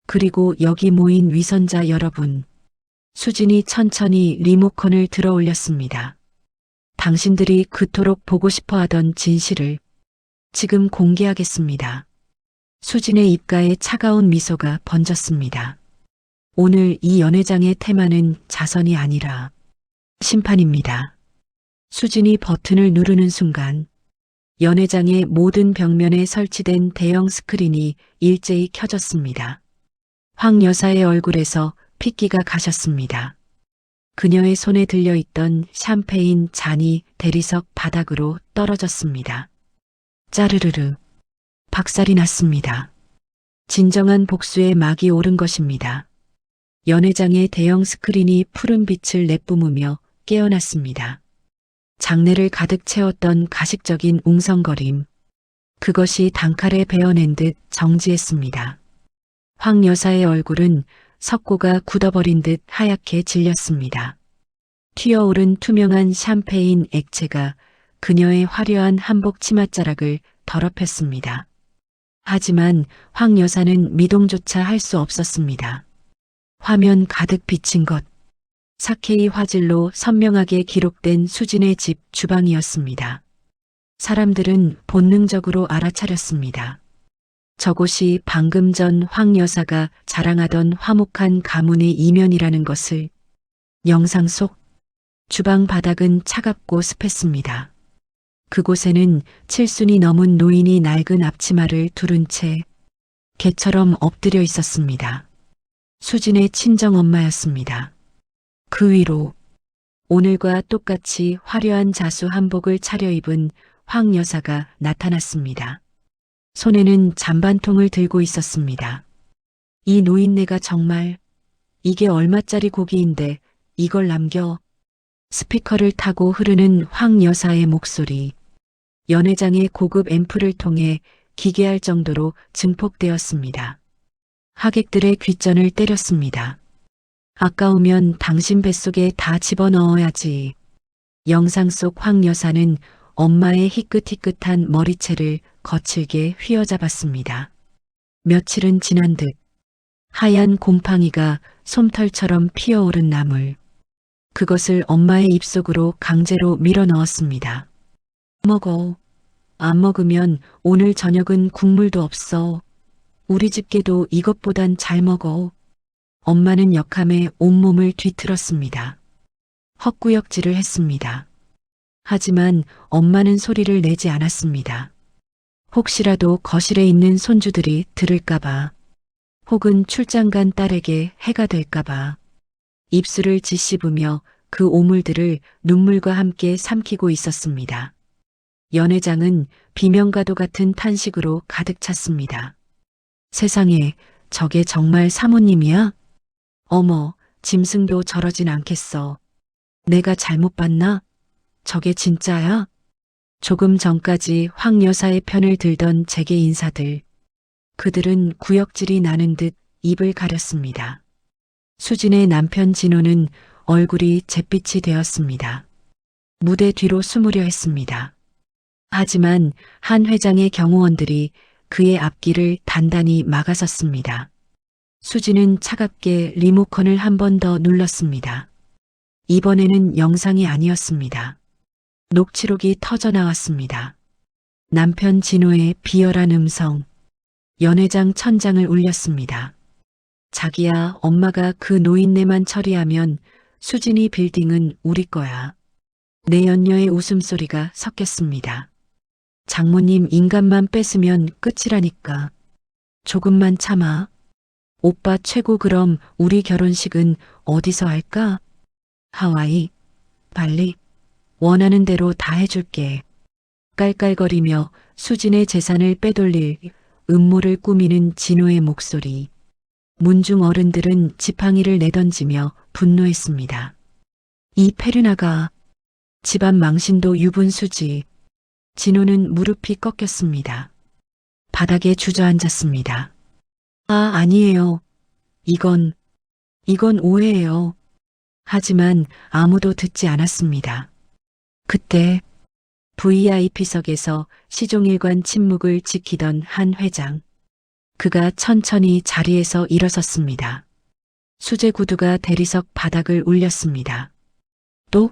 그리고 여기 모인 위선자 여러분. 수진이 천천히 리모컨을 들어 올렸습니다. 당신들이 그토록 보고 싶어 하던 진실을 지금 공개하겠습니다. 수진의 입가에 차가운 미소가 번졌습니다. 오늘 이 연회장의 테마는 자선이 아니라 심판입니다. 수진이 버튼을 누르는 순간 연회장의 모든 벽면에 설치된 대형 스크린이 일제히 켜졌습니다. 황 여사의 얼굴에서 핏기가 가셨습니다. 그녀의 손에 들려있던 샴페인 잔이 대리석 바닥으로 떨어졌습니다. 짜르르르. 박살이 났습니다. 진정한 복수의 막이 오른 것입니다. 연회장의 대형 스크린이 푸른 빛을 내뿜으며 깨어났습니다. 장내를 가득 채웠던 가식적인 웅성거림. 그것이 단칼에 베어낸 듯 정지했습니다. 황 여사의 얼굴은 석고가 굳어버린 듯 하얗게 질렸습니다. 튀어오른 투명한 샴페인 액체가 그녀의 화려한 한복 치맛자락을 더럽혔습니다. 하지만 황 여사는 미동조차 할 수 없었습니다. 화면 가득 비친 것. 4K 화질로 선명하게 기록된 수진의 집 주방이었습니다. 사람들은 본능적으로 알아차렸습니다. 저곳이 방금 전 황 여사가 자랑하던 화목한 가문의 이면이라는 것을. 영상 속 주방 바닥은 차갑고 습했습니다. 그곳에는 7순이 넘은 노인이 낡은 앞치마를 두른 채 개처럼 엎드려 있었습니다. 수진의 친정엄마였습니다. 그 위로 오늘과 똑같이 화려한 자수 한복을 차려입은 황 여사가 나타났습니다. 손에는 잔반통을 들고 있었습니다. 이 노인네가 정말 이게 얼마짜리 고기인데 이걸 남겨. 스피커를 타고 흐르는 황 여사의 목소리. 연회장의 고급 앰프를 통해 기괴할 정도로 증폭되었습니다. 하객들의 귓전을 때렸습니다. 아까우면 당신 뱃속에 다 집어넣어야지. 영상 속 황 여사는 엄마의 희끗희끗한 머리채를 거칠게 휘어잡았습니다. 며칠은 지난 듯 하얀 곰팡이가 솜털처럼 피어오른 나물. 그것을 엄마의 입속으로 강제로 밀어 넣었습니다. 먹어. 안 먹으면 오늘 저녁은 국물도 없어. 우리 집게도 이것보단 잘 먹어. 엄마는 역함에 온몸을 뒤틀었습니다. 헛구역질을 했습니다. 하지만 엄마는 소리를 내지 않았습니다. 혹시라도 거실에 있는 손주들이 들을까봐, 혹은 출장 간 딸에게 해가 될까봐 입술을 짓씹으며 그 오물들을 눈물과 함께 삼키고 있었습니다. 연회장은 비명가도 같은 탄식으로 가득 찼습니다. 세상에, 저게 정말 사모님이야? 어머, 짐승도 저러진 않겠어. 내가 잘못 봤나? 저게 진짜야? 조금 전까지 황 여사의 편을 들던 재계 인사들. 그들은 구역질이 나는 듯 입을 가렸습니다. 수진의 남편 진호는 얼굴이 잿빛이 되었습니다. 무대 뒤로 숨으려 했습니다. 하지만 한 회장의 경호원들이 그의 앞길을 단단히 막아섰습니다. 수진은 차갑게 리모컨을 한 번 더 눌렀습니다. 이번에는 영상이 아니었습니다. 녹취록이 터져 나왔습니다. 남편 진호의 비열한 음성, 연회장 천장을 울렸습니다. 자기야, 엄마가 그 노인네만 처리하면 수진이 빌딩은 우리 거야. 내연녀의 웃음소리가 섞였습니다. 장모님 인간만 뺏으면 끝이라니까. 조금만 참아. 오빠 최고. 그럼 우리 결혼식은 어디서 할까? 하와이, 발리. 원하는 대로 다 해줄게. 깔깔거리며 수진의 재산을 빼돌릴 음모를 꾸미는 진호의 목소리. 문중 어른들은 지팡이를 내던지며 분노했습니다. 이 페르나가. 집안 망신도 유분수지. 진호는 무릎이 꺾였습니다. 바닥에 주저앉았습니다. 아니에요. 이건 오해예요. 하지만 아무도 듣지 않았습니다. 그때 VIP석에서 시종일관 침묵을 지키던 한 회장. 그가 천천히 자리에서 일어섰습니다. 수제 구두가 대리석 바닥을 울렸습니다. 또?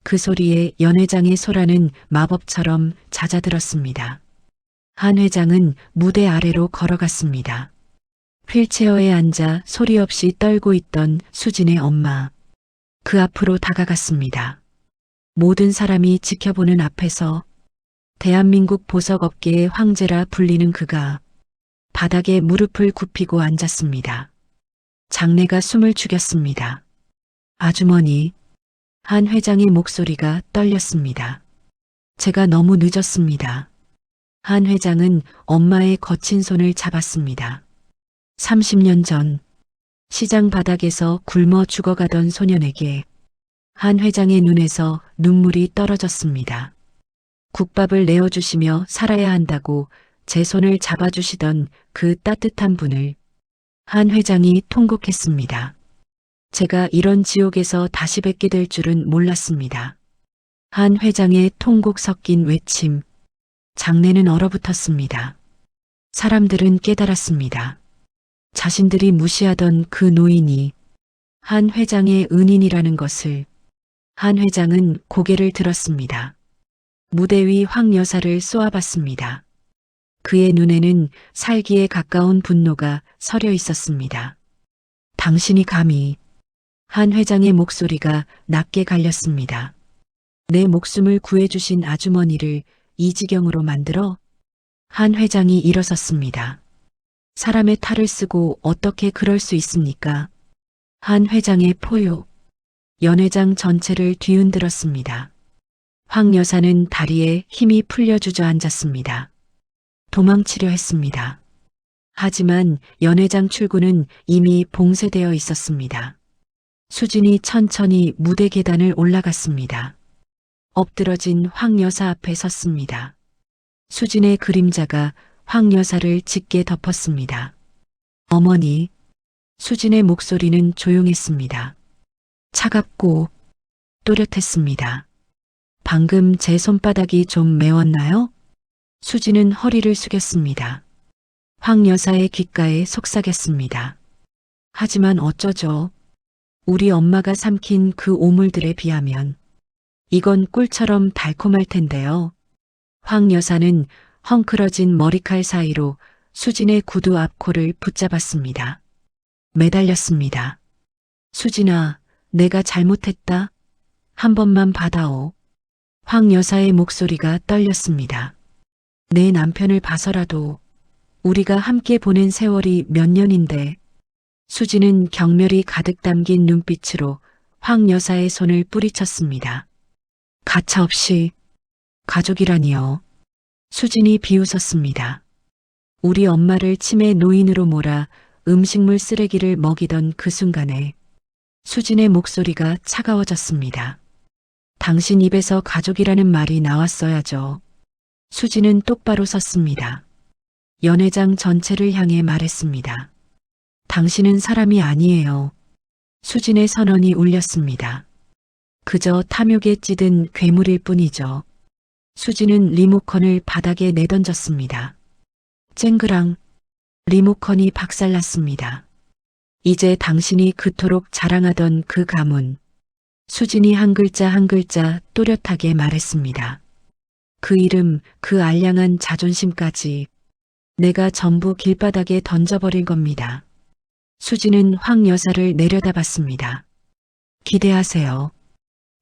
그 소리에 연 회장의 소라는 마법처럼 잦아들었습니다. 한 회장은 무대 아래로 걸어갔습니다. 휠체어에 앉아 소리 없이 떨고 있던 수진의 엄마. 그 앞으로 다가갔습니다. 모든 사람이 지켜보는 앞에서 대한민국 보석업계의 황제라 불리는 그가 바닥에 무릎을 굽히고 앉았습니다. 장내가 숨을 죽였습니다. 아주머니. 한 회장의 목소리가 떨렸습니다. 제가 너무 늦었습니다. 한 회장은 엄마의 거친 손을 잡았습니다. 30년 전 시장 바닥에서 굶어 죽어가던 소년에게 한 회장의 눈에서 눈물이 떨어졌습니다. 국밥을 내어주시며 살아야 한다고 제 손을 잡아주시던 그 따뜻한 분을 한 회장이 통곡했습니다. 제가 이런 지옥에서 다시 뵙게 될 줄은 몰랐습니다. 한 회장의 통곡 섞인 외침. 장내는 얼어붙었습니다. 사람들은 깨달았습니다. 자신들이 무시하던 그 노인이 한 회장의 은인이라는 것을. 한 회장은 고개를 들었습니다. 무대 위 황 여사를 쏘아봤습니다. 그의 눈에는 살기에 가까운 분노가 서려 있었습니다. 당신이 감히. 한 회장의 목소리가 낮게 갈렸습니다. 내 목숨을 구해주신 아주머니를 이 지경으로 만들어? 한 회장이 일어섰습니다. 사람의 탈을 쓰고 어떻게 그럴 수 있습니까? 한 회장의 포효. 연 회장 전체를 뒤흔들었습니다. 황 여사는 다리에 힘이 풀려 주저앉았습니다. 도망치려 했습니다. 하지만 연 회장 출구는 이미 봉쇄되어 있었습니다. 수진이 천천히 무대 계단을 올라갔습니다. 엎드러진 황 여사 앞에 섰습니다. 수진의 그림자가 황 여사를 짙게 덮었습니다. 어머니, 수진의 목소리는 조용했습니다. 차갑고 또렷했습니다. 방금 제 손바닥이 좀 매웠나요? 수진은 허리를 숙였습니다. 황 여사의 귓가에 속삭였습니다. 하지만 어쩌죠? 우리 엄마가 삼킨 그 오물들에 비하면 이건 꿀처럼 달콤할 텐데요. 황 여사는 헝클어진 머리칼 사이로 수진의 구두 앞코를 붙잡았습니다. 매달렸습니다. 수진아, 내가 잘못했다. 한 번만 받아오. 황 여사의 목소리가 떨렸습니다. 내 남편을 봐서라도 우리가 함께 보낸 세월이 몇 년인데. 수진은 경멸이 가득 담긴 눈빛으로 황 여사의 손을 뿌리쳤습니다. 가차없이 가족이라니요. 수진이 비웃었습니다. 우리 엄마를 치매 노인으로 몰아 음식물 쓰레기를 먹이던 그 순간에 수진의 목소리가 차가워졌습니다. 당신 입에서 가족이라는 말이 나왔어야죠. 수진은 똑바로 섰습니다. 연회장 전체를 향해 말했습니다. 당신은 사람이 아니에요. 수진의 선언이 울렸습니다. 그저 탐욕에 찌든 괴물일 뿐이죠. 수진은 리모컨을 바닥에 내던졌습니다. 쨍그랑 리모컨이 박살났습니다. 이제 당신이 그토록 자랑하던 그 가문. 수진이 한 글자 한 글자 또렷하게 말했습니다. 그 이름, 그 알량한 자존심까지 내가 전부 길바닥에 던져버릴 겁니다. 수진은 황 여사를 내려다봤습니다. 기대하세요.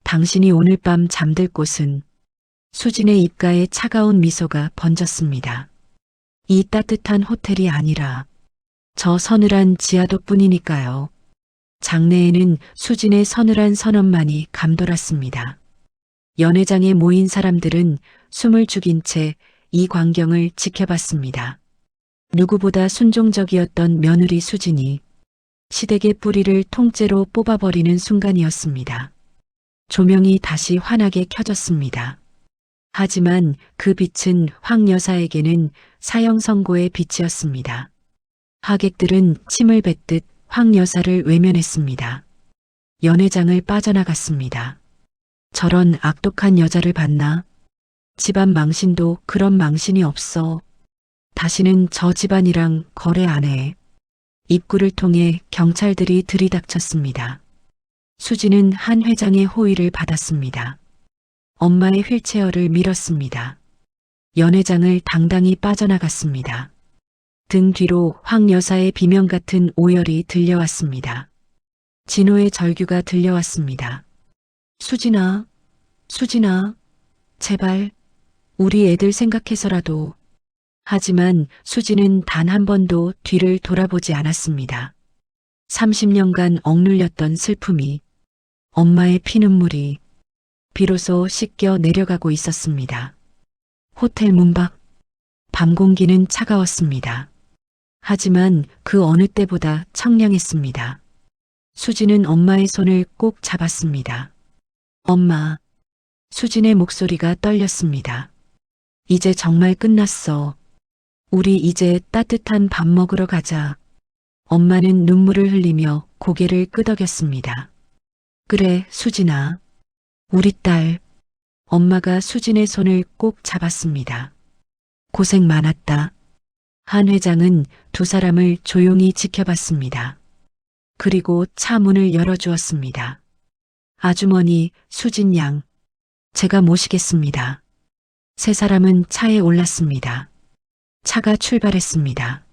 당신이 오늘 밤 잠들 곳은. 수진의 입가에 차가운 미소가 번졌습니다. 이 따뜻한 호텔이 아니라 저 서늘한 지하도뿐이니까요. 장내에는 수진의 서늘한 선언만이 감돌았습니다. 연회장에 모인 사람들은 숨을 죽인 채 이 광경을 지켜봤습니다. 누구보다 순종적이었던 며느리 수진이 시댁의 뿌리를 통째로 뽑아버리는 순간이었습니다. 조명이 다시 환하게 켜졌습니다. 하지만 그 빛은 황 여사에게는 사형 선고의 빛이었습니다. 하객들은 침을 뱉듯 황 여사를 외면했습니다. 연회장을 빠져나갔습니다. 저런 악독한 여자를 봤나? 집안 망신도 그런 망신이 없어. 다시는 저 집안이랑 거래 안 해. 입구를 통해 경찰들이 들이닥쳤습니다. 수진은 한 회장의 호의를 받았습니다. 엄마의 휠체어를 밀었습니다. 연회장을 당당히 빠져나갔습니다. 등 뒤로 황 여사의 비명 같은 오열이 들려왔습니다. 진호의 절규가 들려왔습니다. 수진아, 수진아, 제발 우리 애들 생각해서라도. 하지만 수진은 단 한 번도 뒤를 돌아보지 않았습니다. 30년간 억눌렸던 슬픔이, 엄마의 피눈물이 비로소 씻겨 내려가고 있었습니다. 호텔 문 밖, 밤 공기는 차가웠습니다. 하지만 그 어느 때보다 청량했습니다. 수진은 엄마의 손을 꼭 잡았습니다. 엄마, 수진의 목소리가 떨렸습니다. 이제 정말 끝났어. 우리 이제 따뜻한 밥 먹으러 가자. 엄마는 눈물을 흘리며 고개를 끄덕였습니다. 그래, 수진아. 우리 딸. 엄마가 수진의 손을 꼭 잡았습니다. 고생 많았다. 한 회장은 두 사람을 조용히 지켜봤습니다. 그리고 차 문을 열어주었습니다. 아주머니, 수진 양. 제가 모시겠습니다. 세 사람은 차에 올랐습니다. 차가 출발했습니다.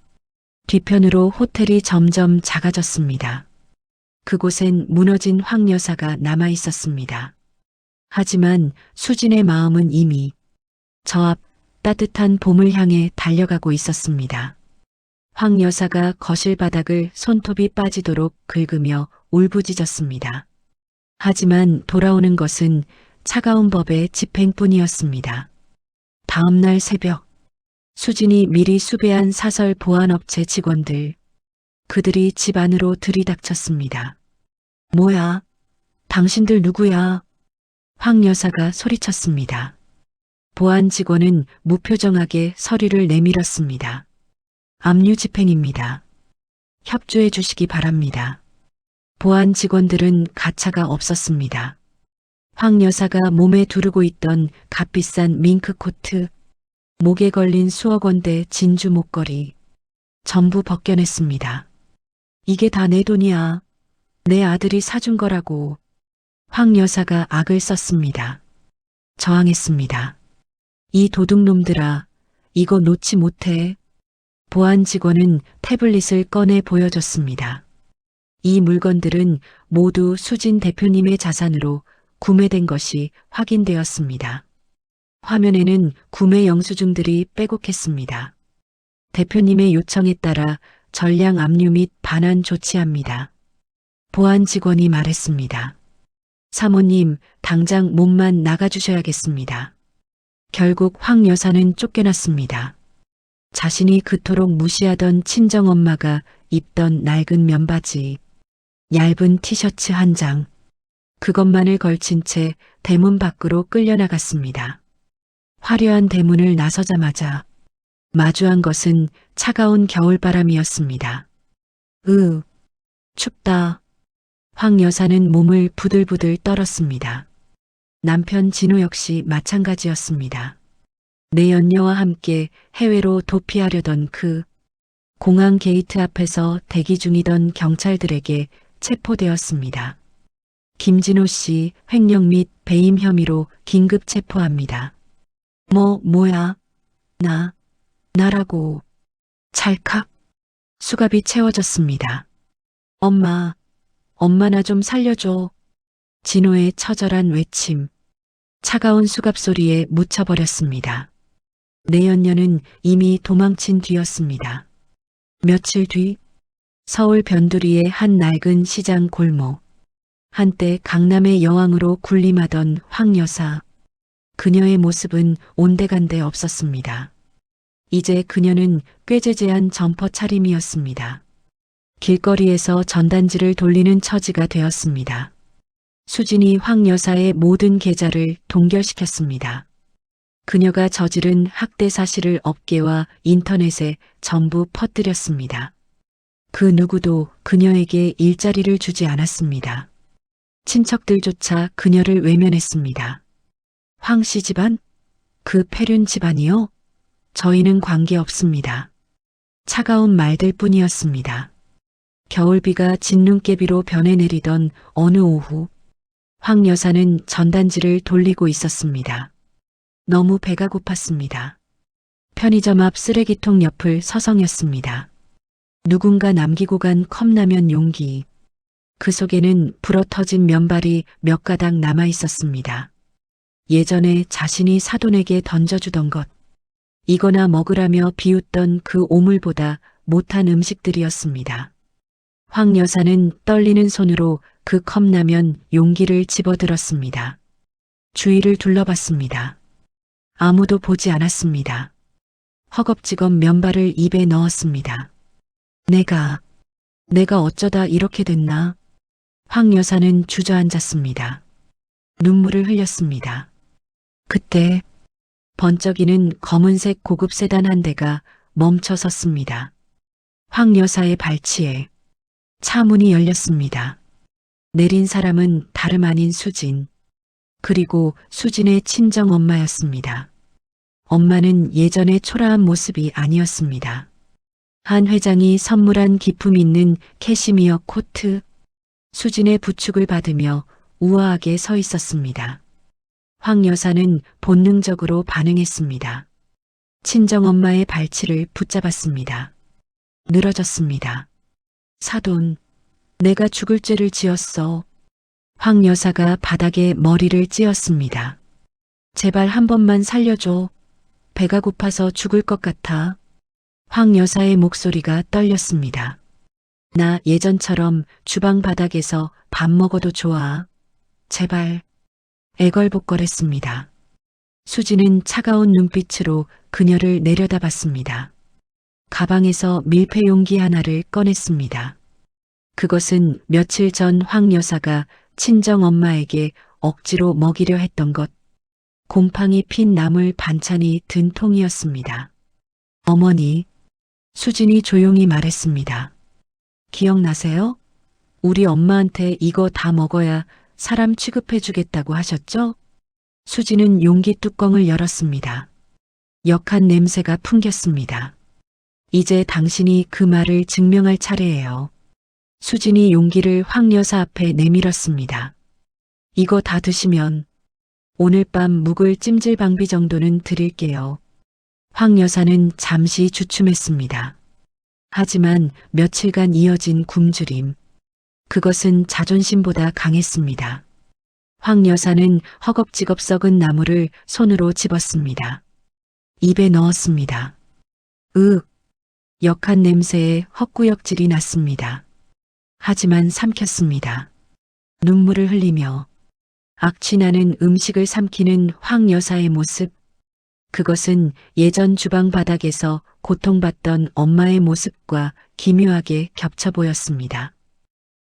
뒤편으로 호텔이 점점 작아졌습니다. 그곳엔 무너진 황 여사가 남아 있었습니다. 하지만 수진의 마음은 이미 저 앞 따뜻한 봄을 향해 달려가고 있었습니다. 황 여사가 거실 바닥을 손톱이 빠지도록 긁으며 울부짖었습니다. 하지만 돌아오는 것은 차가운 법의 집행뿐이었습니다. 다음 날 새벽, 수진이 미리 수배한 사설 보안업체 직원들, 그들이 집 안으로 들이닥쳤습니다. 뭐야? 당신들 누구야? 황 여사가 소리쳤습니다. 보안 직원은 무표정하게 서류를 내밀었습니다. 압류 집행입니다. 협조해 주시기 바랍니다. 보안 직원들은 가차가 없었습니다. 황 여사가 몸에 두르고 있던 값비싼 밍크 코트, 목에 걸린 수억 원대 진주 목걸이, 전부 벗겨냈습니다. 이게 다 내 돈이야. 내 아들이 사준 거라고. 황 여사가 악을 썼습니다. 저항했습니다. 이 도둑놈들아, 이거 놓지 못해. 보안 직원은 태블릿을 꺼내 보여줬습니다. 이 물건들은 모두 수진 대표님의 자산으로 구매된 것이 확인되었습니다. 화면에는 구매 영수증들이 빼곡했습니다. 대표님의 요청에 따라 전량 압류 및 반환 조치합니다. 보안 직원이 말했습니다. 사모님, 당장 몸만 나가주셔야겠습니다. 결국 황 여사는 쫓겨났습니다. 자신이 그토록 무시하던 친정엄마가 입던 낡은 면바지, 얇은 티셔츠 한 장, 그것만을 걸친 채 대문 밖으로 끌려나갔습니다. 화려한 대문을 나서자마자 마주한 것은 차가운 겨울바람이었습니다. 춥다. 황 여사는 몸을 부들부들 떨었습니다. 남편 진우 역시 마찬가지였습니다. 내연녀와 함께 해외로 도피하려던 그 공항 게이트 앞에서 대기 중이던 경찰들에게 체포되었습니다. 김진호 씨 횡령 및 배임 혐의로 긴급 체포합니다. 뭐야? 나라고. 찰칵. 수갑이 채워졌습니다. 엄마 나 좀 살려줘. 진호의 처절한 외침. 차가운 수갑 소리에 묻혀버렸습니다. 내연녀는 이미 도망친 뒤였습니다. 며칠 뒤 서울 변두리의 한 낡은 시장 골목. 한때 강남의 여왕으로 군림하던 황 여사. 그녀의 모습은 온데간데 없었습니다. 이제 그녀는 꾀죄죄한 점퍼 차림이었습니다. 길거리에서 전단지를 돌리는 처지가 되었습니다. 수진이 황 여사의 모든 계좌를 동결시켰습니다. 그녀가 저지른 학대 사실을 업계와 인터넷에 전부 퍼뜨렸습니다. 그 누구도 그녀에게 일자리를 주지 않았습니다. 친척들조차 그녀를 외면했습니다. 황 씨 집안? 그 폐륜 집안이요? 저희는 관계없습니다. 차가운 말들 뿐이었습니다. 겨울비가 진눈깨비로 변해 내리던 어느 오후, 황 여사는 전단지를 돌리고 있었습니다. 너무 배가 고팠습니다. 편의점 앞 쓰레기통 옆을 서성였습니다. 누군가 남기고 간 컵라면 용기. 그 속에는 불어터진 면발이 몇 가닥 남아 있었습니다. 예전에 자신이 사돈에게 던져주던 것. 이거나 먹으라며 비웃던 그 오물보다 못한 음식들이었습니다. 황 여사는 떨리는 손으로 그 컵라면 용기를 집어들었습니다. 주위를 둘러봤습니다. 아무도 보지 않았습니다. 허겁지겁 면발을 입에 넣었습니다. 내가 어쩌다 이렇게 됐나? 황 여사는 주저앉았습니다. 눈물을 흘렸습니다. 그때 번쩍이는 검은색 고급 세단 한 대가 멈춰 섰습니다. 황 여사의 발치에 차 문이 열렸습니다. 내린 사람은 다름 아닌 수진, 그리고 수진의 친정 엄마였습니다. 엄마는 예전의 초라한 모습이 아니었습니다. 한 회장이 선물한 기품 있는 캐시미어 코트, 수진의 부축을 받으며 우아하게 서 있었습니다. 황 여사는 본능적으로 반응했습니다. 친정엄마의 발치를 붙잡았습니다. 늘어졌습니다. 사돈, 내가 죽을 죄를 지었어. 황 여사가 바닥에 머리를 찧었습니다. 제발 한 번만 살려줘. 배가 고파서 죽을 것 같아. 황 여사의 목소리가 떨렸습니다. 나 예전처럼 주방 바닥에서 밥 먹어도 좋아. 제발. 애걸복걸했습니다. 수지는 차가운 눈빛으로 그녀를 내려다봤습니다. 가방에서 밀폐 용기 하나를 꺼냈습니다. 그것은 며칠 전 황 여사가 친정 엄마에게 억지로 먹이려 했던 것, 곰팡이 핀 나물 반찬이 든 통이었습니다. 어머니, 수진이 조용히 말했습니다. 기억나세요? 우리 엄마한테 이거 다 먹어야 사람 취급해주겠다고 하셨죠? 수진은 용기 뚜껑을 열었습니다. 역한 냄새가 풍겼습니다. 이제 당신이 그 말을 증명할 차례예요. 수진이 용기를 황 여사 앞에 내밀었습니다. 이거 다 드시면 오늘 밤 묵을 찜질방비 정도는 드릴게요. 황 여사는 잠시 주춤했습니다. 하지만 며칠간 이어진 굶주림, 그것은 자존심보다 강했습니다. 황 여사는 허겁지겁 썩은 나물을 손으로 집었습니다. 입에 넣었습니다. 역한 냄새에 헛구역질이 났습니다. 하지만 삼켰습니다. 눈물을 흘리며 악취나는 음식을 삼키는 황 여사의 모습, 그것은 예전 주방 바닥에서 고통받던 엄마의 모습과 기묘하게 겹쳐 보였습니다.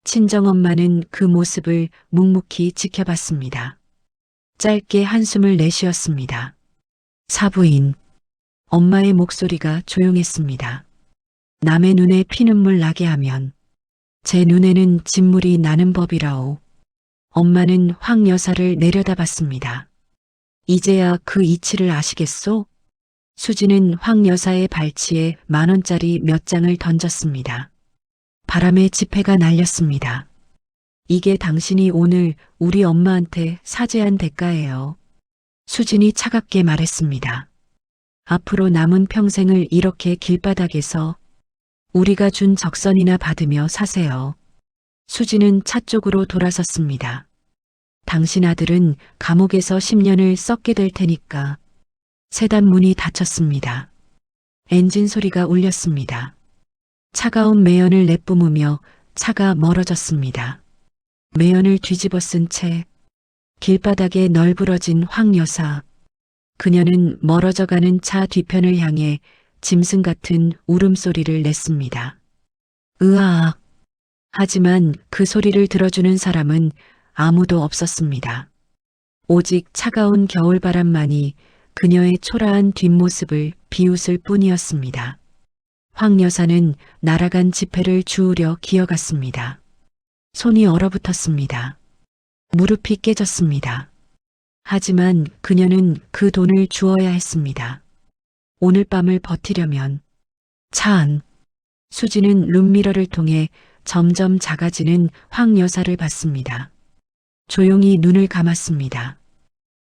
친정엄마는 그 모습을 묵묵히 지켜봤습니다. 짧게 한숨을 내쉬었습니다. 사부인, 엄마의 목소리가 조용했습니다. 남의 눈에 피눈물 나게 하면 제 눈에는 진물이 나는 법이라오. 엄마는 황 여사를 내려다봤습니다. 이제야 그 이치를 아시겠소? 수지는 황 여사의 발치에 10,000원짜리 몇 장을 던졌습니다. 바람에 지폐가 날렸습니다. 이게 당신이 오늘 우리 엄마한테 사죄한 대가예요. 수진이 차갑게 말했습니다. 앞으로 남은 평생을 이렇게 길바닥에서 우리가 준 적선이나 받으며 사세요. 수진은 차 쪽으로 돌아섰습니다. 당신 아들은 감옥에서 10년을 썩게 될 테니까. 세단 문이 닫혔습니다. 엔진 소리가 울렸습니다. 차가운 매연을 내뿜으며 차가 멀어졌습니다. 매연을 뒤집어 쓴 채 길바닥에 널브러진 황 여사. 그녀는 멀어져가는 차 뒤편을 향해 짐승 같은 울음소리를 냈습니다. 으악. 하지만 그 소리를 들어주는 사람은 아무도 없었습니다. 오직 차가운 겨울바람만이 그녀의 초라한 뒷모습을 비웃을 뿐이었습니다. 황 여사는 날아간 지폐를 주우려 기어갔습니다. 손이 얼어붙었습니다. 무릎이 깨졌습니다. 하지만 그녀는 그 돈을 주어야 했습니다. 오늘 밤을 버티려면 차 안. 수지는 룸미러를 통해 점점 작아지는 황 여사를 봤습니다. 조용히 눈을 감았습니다.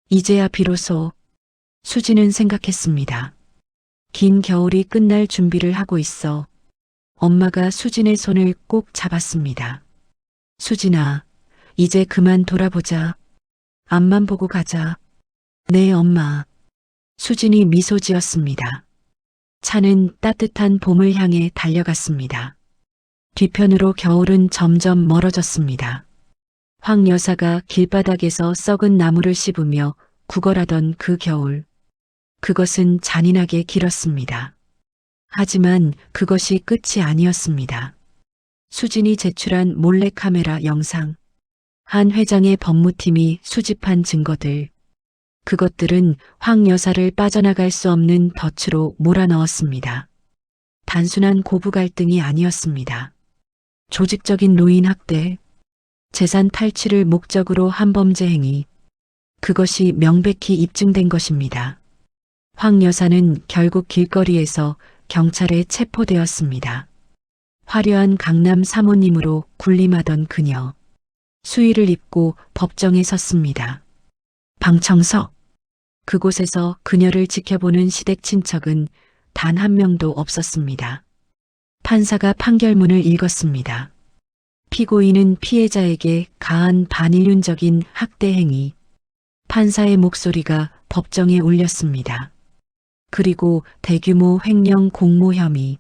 이제야 비로소 수지는 생각했습니다. 긴 겨울이 끝날 준비를 하고 있어. 엄마가 수진의 손을 꼭 잡았습니다. 수진아, 이제 그만 돌아보자. 앞만 보고 가자. 네, 엄마. 수진이 미소 지었습니다. 차는 따뜻한 봄을 향해 달려갔습니다. 뒤편으로 겨울은 점점 멀어졌습니다. 황 여사가 길바닥에서 썩은 나무를 씹으며 구걸하던 그 겨울. 그것은 잔인하게 길었습니다. 하지만 그것이 끝이 아니었습니다. 수진이 제출한 몰래카메라 영상. 한 회장의 법무팀이 수집한 증거들. 그것들은 황 여사를 빠져나갈 수 없는 덫으로 몰아넣었습니다. 단순한 고부 갈등이 아니었습니다. 조직적인 노인 학대, 재산 탈취를 목적으로 한 범죄 행위, 그것이 명백히 입증된 것입니다. 황 여사는 결국 길거리에서 경찰에 체포되었습니다. 화려한 강남 사모님으로 군림하던 그녀, 수의를 입고 법정에 섰습니다. 방청석, 그곳에서 그녀를 지켜보는 시댁 친척은 단 한 명도 없었습니다. 판사가 판결문을 읽었습니다. 피고인은 피해자에게 가한 반인륜적인 학대 행위. 판사의 목소리가 법정에 울렸습니다. 그리고 대규모 횡령 공모 혐의.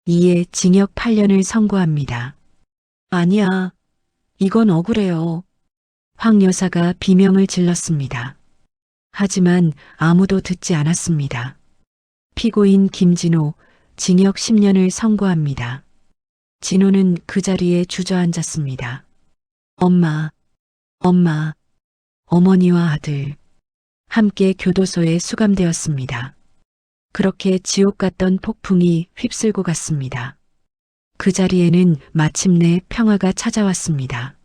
이에 징역 8년을 선고합니다. 아니야, 이건 억울해요. 황 여사가 비명을 질렀습니다. 하지만 아무도 듣지 않았습니다. 피고인 김진호 징역 10년을 선고합니다. 진호는 그 자리에 주저앉았습니다. 엄마, 엄마, 어머니와 아들, 함께 교도소에 수감되었습니다. 그렇게 지옥 같던 폭풍이 휩쓸고 갔습니다. 그 자리에는 마침내 평화가 찾아왔습니다.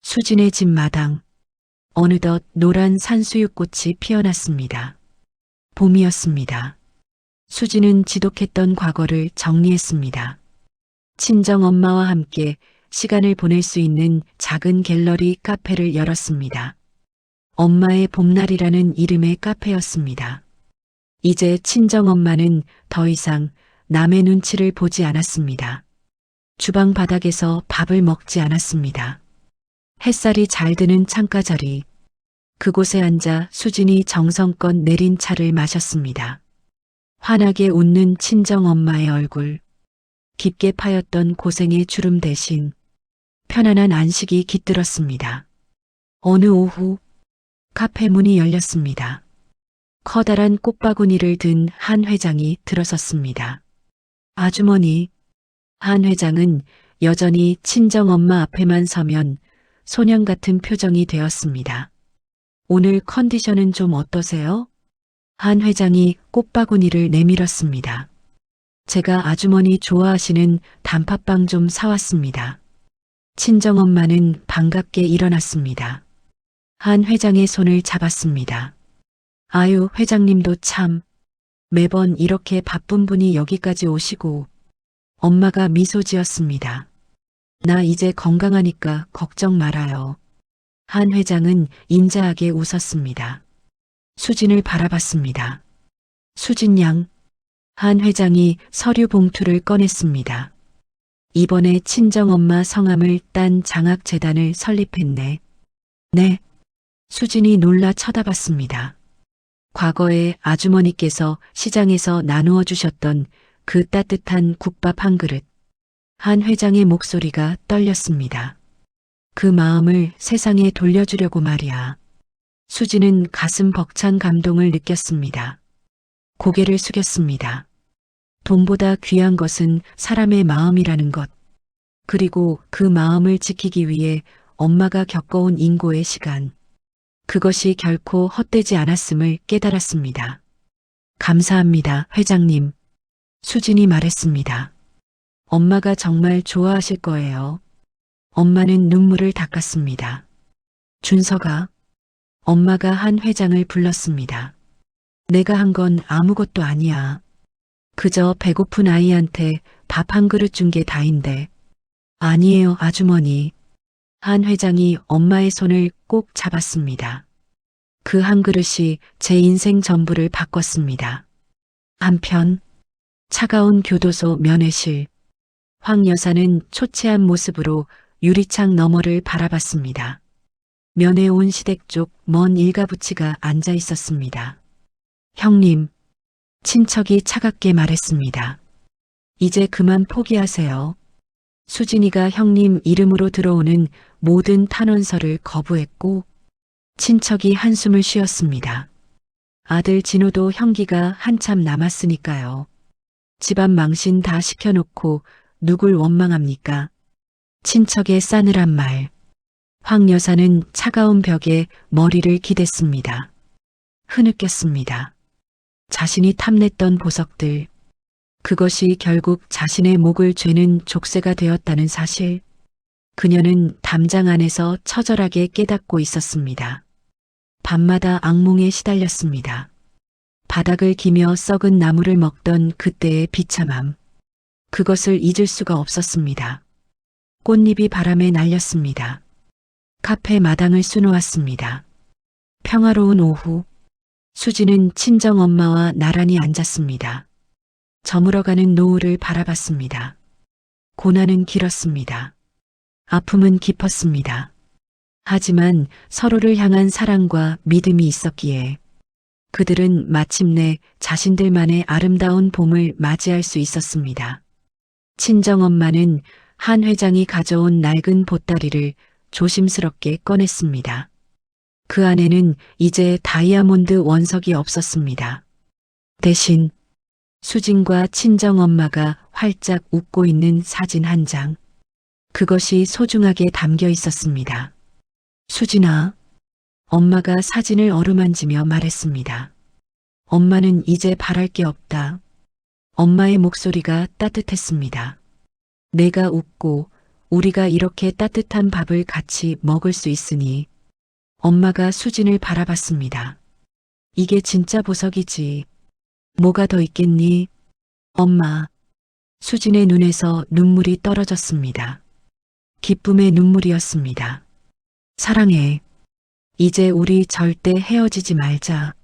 수진의 집 마당, 어느덧 노란 산수유꽃이 피어났습니다. 봄이었습니다. 수진은 지독했던 과거를 정리했습니다. 친정엄마와 함께 시간을 보낼 수 있는 작은 갤러리 카페를 열었습니다. 엄마의 봄날이라는 이름의 카페였습니다. 이제 친정엄마는 더 이상 남의 눈치를 보지 않았습니다. 주방 바닥에서 밥을 먹지 않았습니다. 햇살이 잘 드는 창가 자리, 그곳에 앉아 수진이 정성껏 내린 차를 마셨습니다. 환하게 웃는 친정엄마의 얼굴, 깊게 파였던 고생의 주름 대신 편안한 안식이 깃들었습니다. 어느 오후 카페 문이 열렸습니다. 커다란 꽃바구니를 든 한 회장이 들어섰습니다. 아주머니, 한 회장은 여전히 친정엄마 앞에만 서면 소년 같은 표정이 되었습니다. 오늘 컨디션은 좀 어떠세요? 한 회장이 꽃바구니를 내밀었습니다. 제가 아주머니 좋아하시는 단팥빵 좀 사왔습니다. 친정엄마는 반갑게 일어났습니다. 한 회장의 손을 잡았습니다. 아유, 회장님도 참, 매번 이렇게 바쁜 분이 여기까지 오시고. 엄마가 미소 지었습니다. 나 이제 건강하니까 걱정 말아요. 한 회장은 인자하게 웃었습니다. 수진을 바라봤습니다. 수진 양, 한 회장이 서류 봉투를 꺼냈습니다. 이번에 친정엄마 성함을 딴 장학재단을 설립했네. 네. 수진이 놀라 쳐다봤습니다. 과거에 아주머니께서 시장에서 나누어 주셨던 그 따뜻한 국밥 한 그릇. 한 회장의 목소리가 떨렸습니다. 그 마음을 세상에 돌려주려고 말이야. 수진은 가슴 벅찬 감동을 느꼈습니다. 고개를 숙였습니다. 돈보다 귀한 것은 사람의 마음이라는 것. 그리고 그 마음을 지키기 위해 엄마가 겪어온 인고의 시간. 그것이 결코 헛되지 않았음을 깨달았습니다. 감사합니다, 회장님. 수진이 말했습니다. 엄마가 정말 좋아하실 거예요. 엄마는 눈물을 닦았습니다. 준서가, 엄마가 한 회장을 불렀습니다. 내가 한 건 아무것도 아니야. 그저 배고픈 아이한테 밥 한 그릇 준 게 다인데. 아니에요, 아주머니. 한 회장이 엄마의 손을 꼭 잡았습니다. 그 한 그릇이 제 인생 전부를 바꿨습니다. 한편 차가운 교도소 면회실. 황 여사는 초췌한 모습으로 유리창 너머를 바라봤습니다. 면회 온 시댁 쪽 먼 일가부치가 앉아 있었습니다. 형님, 친척이 차갑게 말했습니다. 이제 그만 포기하세요. 수진이가 형님 이름으로 들어오는 모든 탄원서를 거부했고 친척이 한숨을 쉬었습니다. 아들 진호도 형기가 한참 남았으니까요. 집안 망신 다 시켜놓고 누굴 원망합니까? 친척의 싸늘한 말. 황 여사는 차가운 벽에 머리를 기댔습니다. 흐느꼈습니다. 자신이 탐냈던 보석들. 그것이 결국 자신의 목을 죄는 족쇄가 되었다는 사실. 그녀는 담장 안에서 처절하게 깨닫고 있었습니다. 밤마다 악몽에 시달렸습니다. 바닥을 기며 썩은 나무를 먹던 그때의 비참함. 그것을 잊을 수가 없었습니다. 꽃잎이 바람에 날렸습니다. 카페 마당을 수놓았습니다. 평화로운 오후, 수지는 친정엄마와 나란히 앉았습니다. 저물어가는 노을을 바라봤습니다. 고난은 길었습니다. 아픔은 깊었습니다. 하지만 서로를 향한 사랑과 믿음이 있었기에 그들은 마침내 자신들만의 아름다운 봄을 맞이할 수 있었습니다. 친정엄마는 한 회장이 가져온 낡은 보따리를 조심스럽게 꺼냈습니다. 그 안에는 이제 다이아몬드 원석이 없었습니다. 대신 수진과 친정엄마가 활짝 웃고 있는 사진 한 장. 그것이 소중하게 담겨 있었습니다. 수진아, 엄마가 사진을 어루만지며 말했습니다. 엄마는 이제 바랄 게 없다. 엄마의 목소리가 따뜻했습니다. 내가 웃고 우리가 이렇게 따뜻한 밥을 같이 먹을 수 있으니. 엄마가 수진을 바라봤습니다. 이게 진짜 보석이지. 뭐가 더 있겠니? 엄마. 수진의 눈에서 눈물이 떨어졌습니다. 기쁨의 눈물이었습니다. 사랑해. 이제 우리 절대 헤어지지 말자.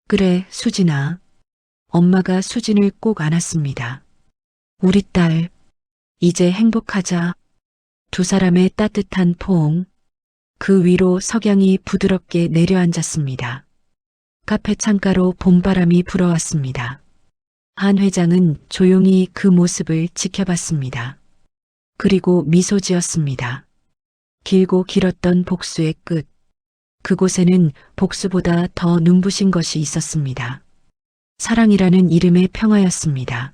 그래, 수진아. 엄마가 수진을 꼭 안았습니다. 우리 딸, 이제 행복하자. 두 사람의 따뜻한 포옹. 그 위로 석양이 부드럽게 내려앉았습니다. 카페 창가로 봄바람이 불어왔습니다. 한 회장은 조용히 그 모습을 지켜봤습니다. 그리고 미소 지었습니다. 길고 길었던 복수의 끝. 그곳에는 복수보다 더 눈부신 것이 있었습니다. 사랑이라는 이름의 평화였습니다.